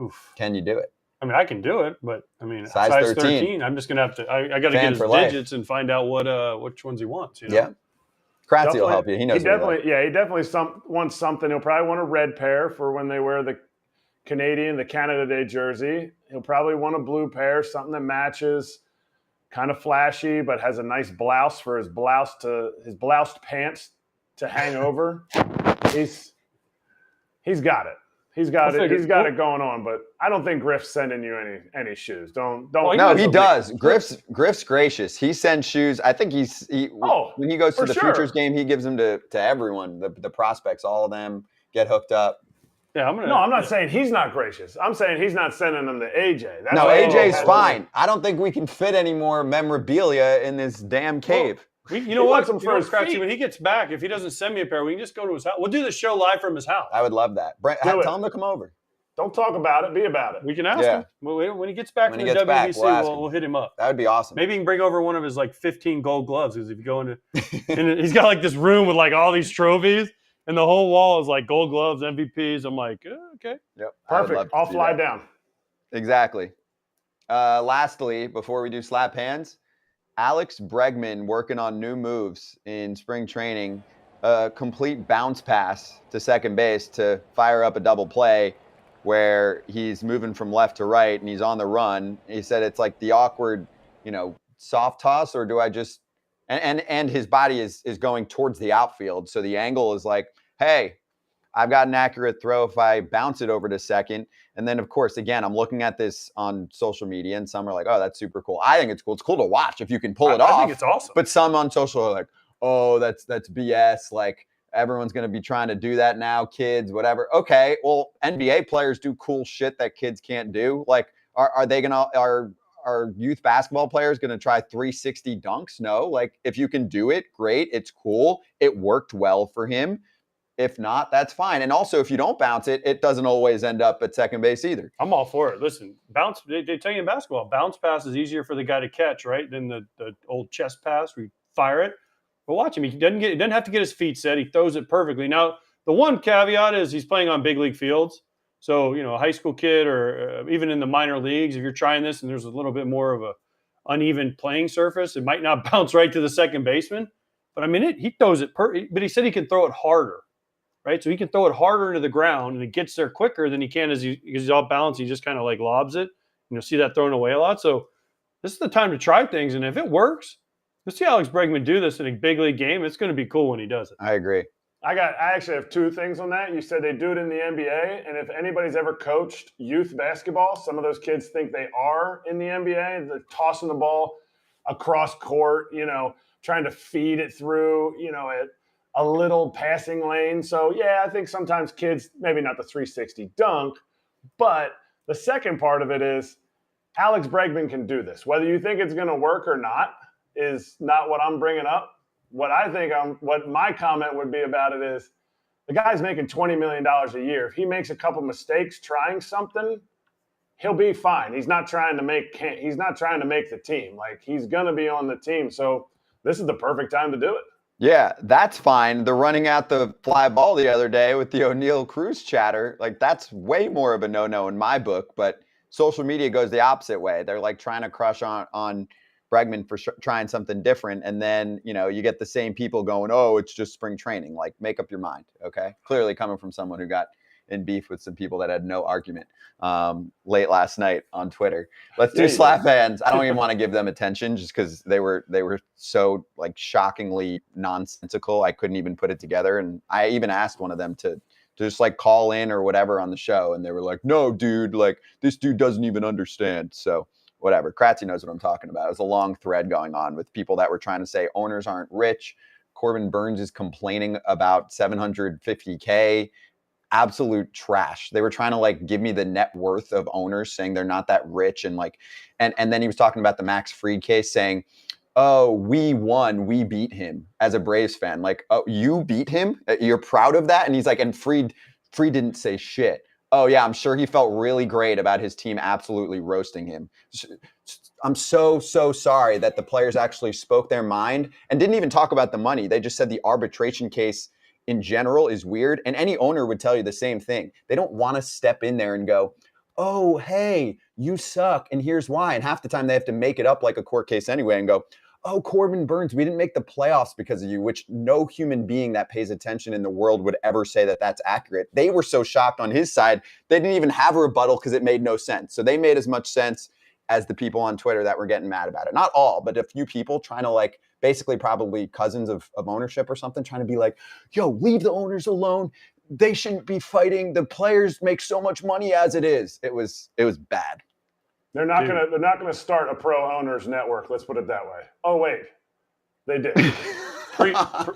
Oof. Can you do it? I mean, I can do it, but I mean, size 13. I'm just gonna have to. I got to get his digits and find out which ones he wants. You know? Yeah, Kratzy will help you. He knows. He definitely wants something. He'll probably want a red pair for when they wear the Canada Day jersey. He'll probably want a blue pair, something that matches, kind of flashy, but has a nice blouse for his bloused pants to hang over. He's got it. He's got it going on, but I don't think Griff's sending you any shoes. Don't. No, he does. Griff's gracious. He sends shoes. I think when he goes to the Futures game, he gives them to everyone, the prospects, all of them get hooked up. Yeah, I'm not saying he's not gracious. I'm saying he's not sending them to AJ. No, AJ's fine. I don't think we can fit any more memorabilia in this damn cave. You know what? When he gets back, if he doesn't send me a pair, we can just go to his house. We'll do the show live from his house. I would love that. Brent, tell him to come over. Don't talk about it. Be about it. We can ask him. When he gets back from the WBC, we'll hit him up. That would be awesome. Maybe he can bring over one of his 15 gold gloves. Because if you go into, and he's got this room with all these trophies, and the whole wall is gold gloves, MVPs. I'm like, okay. Yep. Perfect. I'll fly down. Exactly. Lastly, before we do slap hands, Alex Bregman working on new moves in spring training, a complete bounce pass to second base to fire up a double play where he's moving from left to right and he's on the run. He said it's like the awkward, soft toss, or do I just and his body is going towards the outfield. So the angle is like, hey, I've got an accurate throw if I bounce it over to second. And then, of course, again, I'm looking at this on social media, and some are like, oh, that's super cool. I think it's cool. It's cool to watch if you can pull it off. I think it's awesome. But some on social are like, oh, that's BS. Like, everyone's going to be trying to do that now, kids, whatever. Okay, well, NBA players do cool shit that kids can't do. Like, are youth basketball players going to try 360 dunks? No. Like, if you can do it, great. It's cool. It worked well for him. If not, that's fine. And also, if you don't bounce it, it doesn't always end up at second base either. I'm all for it. Listen, bounce. They tell you in basketball, bounce pass is easier for the guy to catch, right, than the old chest pass where you fire it. But watch him. He doesn't have to get his feet set. He throws it perfectly. Now, the one caveat is he's playing on big league fields. So, a high school kid or even in the minor leagues, if you're trying this and there's a little bit more of a uneven playing surface, it might not bounce right to the second baseman. But, I mean, he throws it but he said he can throw it harder. Right, so he can throw it harder into the ground, and it gets there quicker than he can because he's off balance. He just kind of lobs it. You'll see that thrown away a lot. So this is the time to try things, and if it works, you'll see Alex Bregman do this in a big league game. It's going to be cool when he does it. I agree. I actually have 2 things on that. You said they do it in the NBA, and if anybody's ever coached youth basketball, some of those kids think they are in the NBA. They're tossing the ball across court, trying to feed it through, a little passing lane. So, yeah, I think sometimes kids, maybe not the 360 dunk, but the second part of it is Alex Bregman can do this. Whether you think it's going to work or not is not what I'm bringing up. What my comment would be about it is the guy's making $20 million a year. If he makes a couple mistakes trying something, he'll be fine. He's not trying to make the team. He's going to be on the team. So this is the perfect time to do it. Yeah, that's fine. The running out the fly ball the other day with the O'Neal Cruz chatter, that's way more of a no-no in my book, but social media goes the opposite way. They're trying to crush on Bregman for trying something different. And then, you get the same people going, oh, it's just spring training. Like, make up your mind, okay? Clearly coming from someone who got in beef with some people that had no argument late last night on Twitter. Let's do slap hands. I don't even want to give them attention just because they were so like shockingly nonsensical. I couldn't even put it together. And I even asked one of them to just like call in or whatever on the show. And they were like, no, dude, like this dude doesn't even understand. So whatever. Kratzy knows what I'm talking about. It was a long thread going on with people that were trying to say owners aren't rich. Corbin Burns is complaining about $750K. Absolute trash. They were trying to like give me the net worth of owners, saying they're not that rich, and like, and then he was talking about the Max Fried case, saying, "Oh, we won, we beat him." As a Braves fan, like, "Oh, you beat him? You're proud of that?" And he's like, "And Fried didn't say shit." Oh yeah, I'm sure he felt really great about his team absolutely roasting him. I'm so sorry that the players actually spoke their mind and didn't even talk about the money. They just said the arbitration case in general is weird. And any owner would tell you the same thing. They don't want to step in there and go, oh, hey, you suck, and here's why. And half the time they have to make it up like a court case anyway and go, oh, Corbin Burns, we didn't make the playoffs because of you, which no human being that pays attention in the world would ever say that that's accurate. They were so shocked on his side, they didn't even have a rebuttal because it made no sense. So they made as much sense as the people on Twitter that were getting mad about it. Not all, but a few people trying to like, basically probably cousins of ownership or something, trying to be like, yo, leave the owners alone. They shouldn't be fighting. The players make so much money as it is. It was bad. They're not gonna start a pro owners network. Let's put it that way. Oh wait, they did.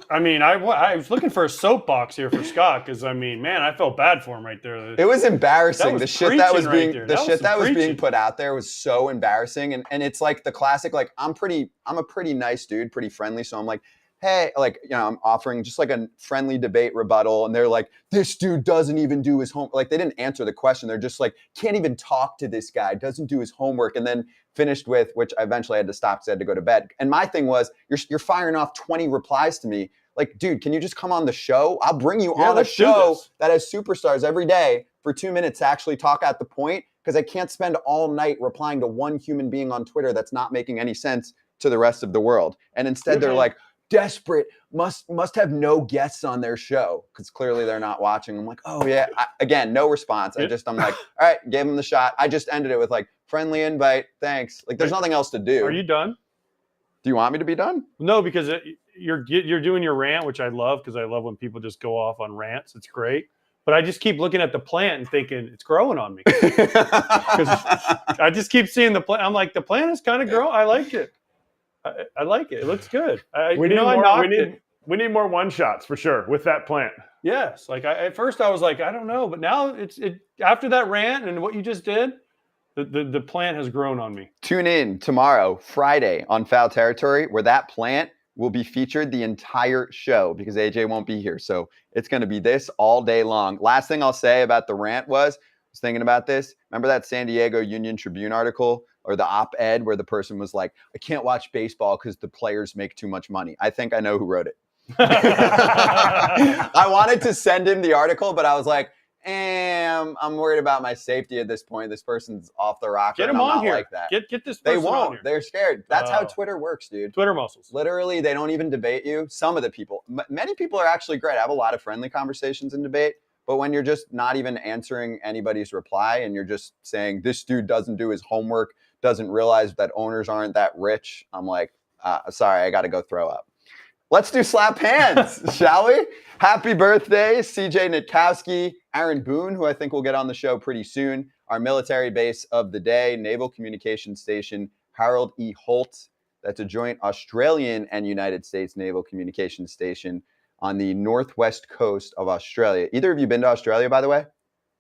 I mean, I was looking for a soapbox here for Scott because I mean, man, I felt bad for him right there. It was embarrassing. Was the shit that was being was being put out there was so embarrassing. And it's like the classic, like I'm a pretty nice dude, pretty friendly. So I'm like, hey, like, I'm offering just like a friendly debate rebuttal. And they're like, this dude doesn't even do his homework. Like they didn't answer the question. They're just like, can't even talk to this guy, doesn't do his homework. And then finished with, which I eventually had to stop because I had to go to bed. And my thing was, you're firing off 20 replies to me. Like, dude, can you just come on the show? I'll bring you on a show that has superstars every day for 2 minutes to actually talk at the point, because I can't spend all night replying to one human being on Twitter that's not making any sense to the rest of the world. And instead they're like, desperate, must have no guests on their show, because clearly they're not watching. I'm like, oh yeah. Again, no response. I'm like, all right, gave them the shot. I just ended it with like, friendly invite, thanks. Like there's nothing else to do. Are you done? Do you want me to be done? No, because you're doing your rant, which I love, because I love when people just go off on rants. It's great. But I just keep looking at the plant and thinking it's growing on me. Because I just keep seeing the plant. I'm like, the plant is kind of growing. I like it. I like it. It looks good. We need more one shots for sure with that plant. Yes. Like at first I was like, I don't know, but now it's after that rant and what you just did, the plant has grown on me. Tune in tomorrow, Friday, on Foul Territory, where that plant will be featured the entire show because AJ won't be here. So it's going to be this all day long. Last thing I'll say about the rant I was thinking about this. Remember that San Diego Union Tribune article or the op-ed where the person was like, I can't watch baseball because the players make too much money? I think I know who wrote it. I wanted to send him the article, but I was like, I'm worried about my safety at this point. This person's off the rocker. Get him on here. Like that. Get this person They on won't. here. They're scared. That's how Twitter works, dude. Twitter muscles. Literally, they don't even debate you. Some of the people, many people are actually great. I have a lot of friendly conversations in debate. But when you're just not even answering anybody's reply and you're just saying this dude doesn't do his homework, doesn't realize that owners aren't that rich, I'm like, sorry, I got to go throw up. Let's do slap hands, shall we? Happy birthday, CJ Nitkowski, Aaron Boone, who I think will get on the show pretty soon, our military base of the day, Naval Communications Station, Harold E. Holt. That's a joint Australian and United States Naval Communications Station on the northwest coast of Australia. Either of you been to Australia, by the way?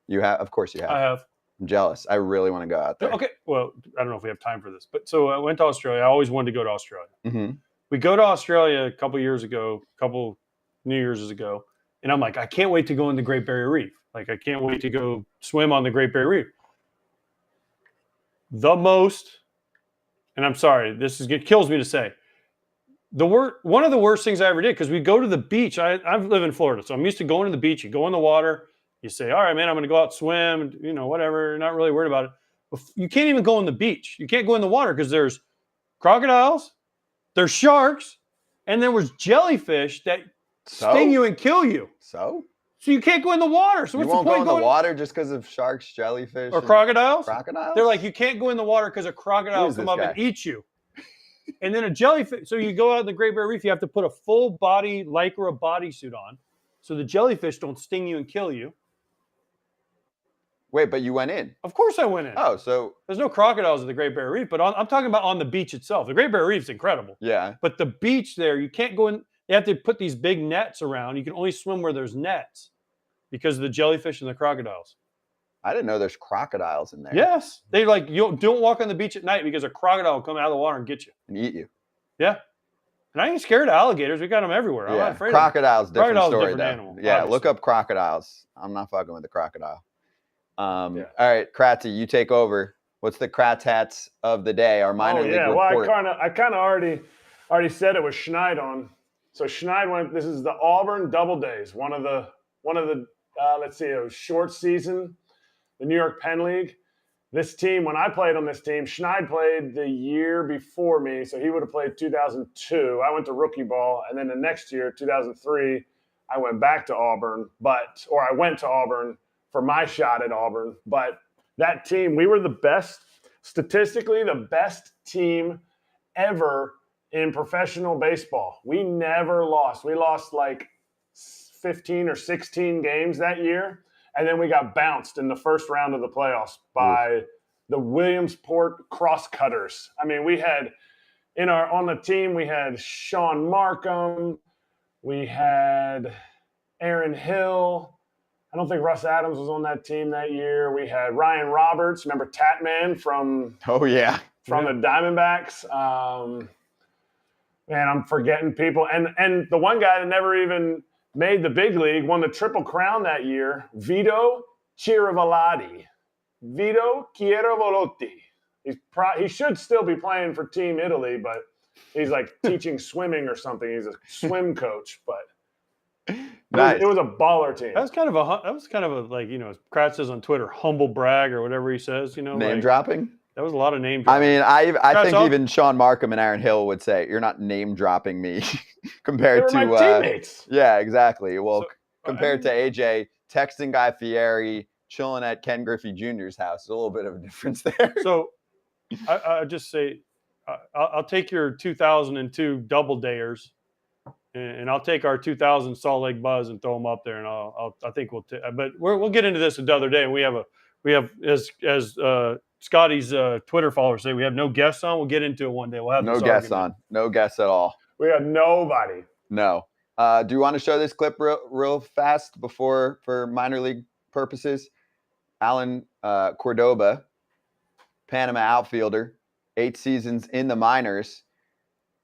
You have? Of course you have. I have. I'm jealous. I really want to go out there. Okay. Well, I don't know if we have time for this, but so I went to Australia. I always wanted to go to Australia. Mm-hmm. We go to Australia a couple New Year's ago, and I'm like, I can't wait to go in the Great Barrier Reef. Like, I can't wait to go swim on the Great Barrier Reef. And I'm sorry, it kills me to say, one of the worst things I ever did, because we go to the beach. I live in Florida, so I'm used to going to the beach. You go in the water, you say, all right, man, I'm going to go out swim, whatever. You're not really worried about it. But you can't even go on the beach. You can't go in the water because there's crocodiles, there's sharks, and there was jellyfish that sting you and kill you. So you can't go in the water. So what's you won't the point go in the water just because of sharks, jellyfish, or crocodiles? Crocodiles? They're like, you can't go in the water because a crocodile will come up and eat you. And then a jellyfish. So you go out in the Great Barrier Reef, you have to put a full body Lycra bodysuit on, so the jellyfish don't sting you and kill you. Wait, but you went in? Of course I went in. Oh, so there's no crocodiles at the Great Barrier Reef, but I'm talking about on the beach itself. The Great Barrier Reef's incredible. Yeah. But the beach there, you can't go in. They have to put these big nets around. You can only swim where there's nets because of the jellyfish and the crocodiles. I didn't know there's crocodiles in there. Yes. They like, you don't walk on the beach at night because a crocodile will come out of the water and get you. And eat you. Yeah. And I ain't scared of alligators. We got them everywhere. I'm not afraid crocodiles, of them. different story, different though. animal. Yeah, obviously. Look up crocodiles. I'm not fucking with the crocodile. All right, Kratzy, you take over. What's the Kratz hats of the day? Our minor league report. Well, I kind of already said it was Schneider on. So Schneider went. This is the Auburn Double Days. One of the let's see, it was short season, the New York Penn League. This team, when I played on this team, Schneider played the year before me, so he would have played 2002. I went to rookie ball, and then the next year, 2003, I went back to Auburn, I went to Auburn for my shot at Auburn. But that team, we were the best, statistically the best team ever in professional baseball. We never lost. We lost like 15 or 16 games that year. And then we got bounced in the first round of the playoffs by the Williamsport Crosscutters. I mean, we had on the team, we had Sean Markham, we had Aaron Hill. I don't think Russ Adams was on that team that year. We had Ryan Roberts. Remember Tatman from the Diamondbacks? Man, I'm forgetting people. And the one guy that never even made the big league, won the Triple Crown that year, Vito Chiaravolati. Vito Chiaravolati. He should still be playing for Team Italy, but he's like teaching swimming or something. He's a swim coach, but it was a baller team. That was kind of a like, Kratz says on Twitter, humble brag or whatever he says, Name dropping? That was a lot of name dropping. I mean, I think even Sean Markham and Aaron Hill would say, you're not name dropping me compared they were to my teammates. Yeah, exactly. Well, compared to AJ, texting Guy Fieri, chilling at Ken Griffey Jr.'s house, a little bit of a difference there. So I just say, I'll take your 2002 double dayers, and I'll take our 2000 Salt Lake Buzz and throw them up there, and I think but we'll get into this another day. And we have as Scotty's Twitter followers say, we have no guests on. We'll get into it one day. We'll have no guests on. No guests at all. We had nobody. No. Do you want to show this clip real fast for minor league purposes? Alan Cordoba, Panama outfielder, 8 seasons in the minors.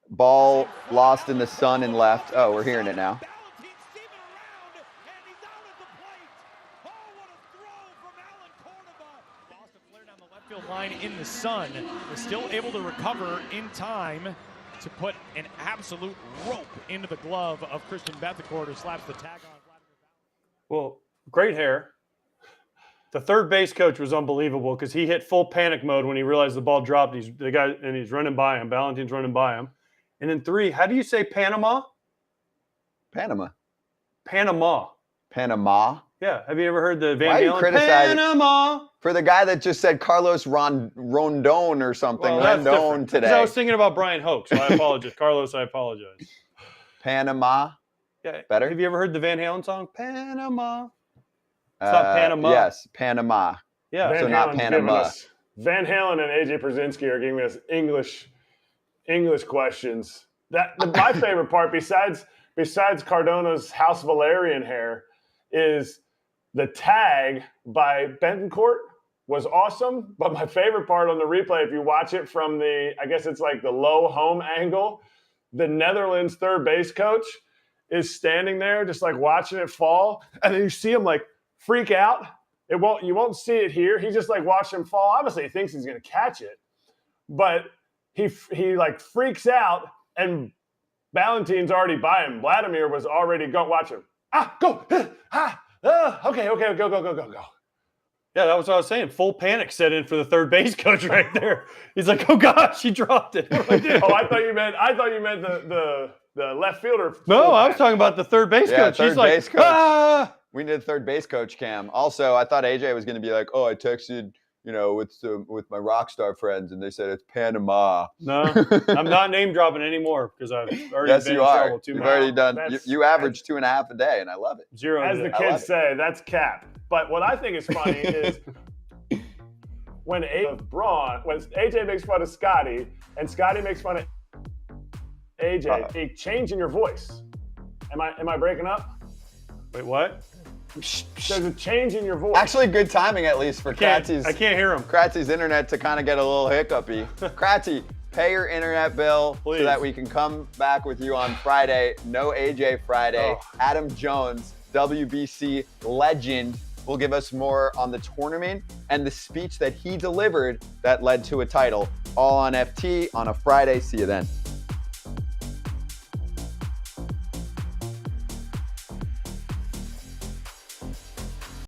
Ball lost in the sun and left. Oh, we're hearing it now. Line in the sun, was still able to recover in time to put an absolute rope into the glove of Christian Bethencourt, who slaps the tag on. Well, great hair. The third base coach was unbelievable because he hit full panic mode when he realized the ball dropped. He's running by him. Valentin's running by him. And then 3, how do you say Panama? Panama. Yeah. Have you ever heard the Van Halen? Why are you criticizing Panama? For the guy that just said Carlos Rondon or something, Rendon today. I was thinking about Brian Hoke, so I apologize. Carlos, I apologize. Panama. Yeah. Better? Have you ever heard the Van Halen song? Panama. It's not Panama. Yes, Panama. Yeah. So not Panama. Van Halen and AJ Przinsky are giving us English questions. My favorite part, besides Cardona's House Valerian hair, is the tag by Bethencourt was awesome. But my favorite part on the replay, if you watch it from I guess it's like the low home angle, the Netherlands third base coach is standing there just like watching it fall. And then you see him like freak out. You won't see it here. He just like watched him fall. Obviously he thinks he's going to catch it, but he like freaks out, and Valentin's already by him. Vladimir was already watch him. Go. Okay, go. Yeah, that was what I was saying. Full panic set in for the third base coach right there. He's like, "Oh gosh, he dropped it. What do I do?" Oh, I thought you meant the left fielder. No, I was talking about the third base coach. Third He's like, base coach. "Ah!" We need a third base coach, Cam. Also, I thought AJ was going to be like, "Oh, I texted, with my rock star friends, and they said it's Panama." No, I'm not name dropping anymore because I've already Yes, been you in are. trouble too You've much. already done. That's- You average 2.5 a day, and I love it. Zero. As today. the I love kids it. say, that's cap. But what I think is funny is when AJ makes fun of Scotty and Scotty makes fun of AJ, a change in your voice. Am I breaking up? Wait, what? There's a change in your voice. Actually, good timing at least for I Kratzy's can't hear him. Kratzy's internet to kind of get a little hiccupy. Kratzy, pay your internet bill Please. so that we can come back with you on Friday. No AJ Friday. Oh. Adam Jones, WBC legend, will give us more on the tournament and the speech that he delivered that led to a title. All on FT on a Friday. See you then.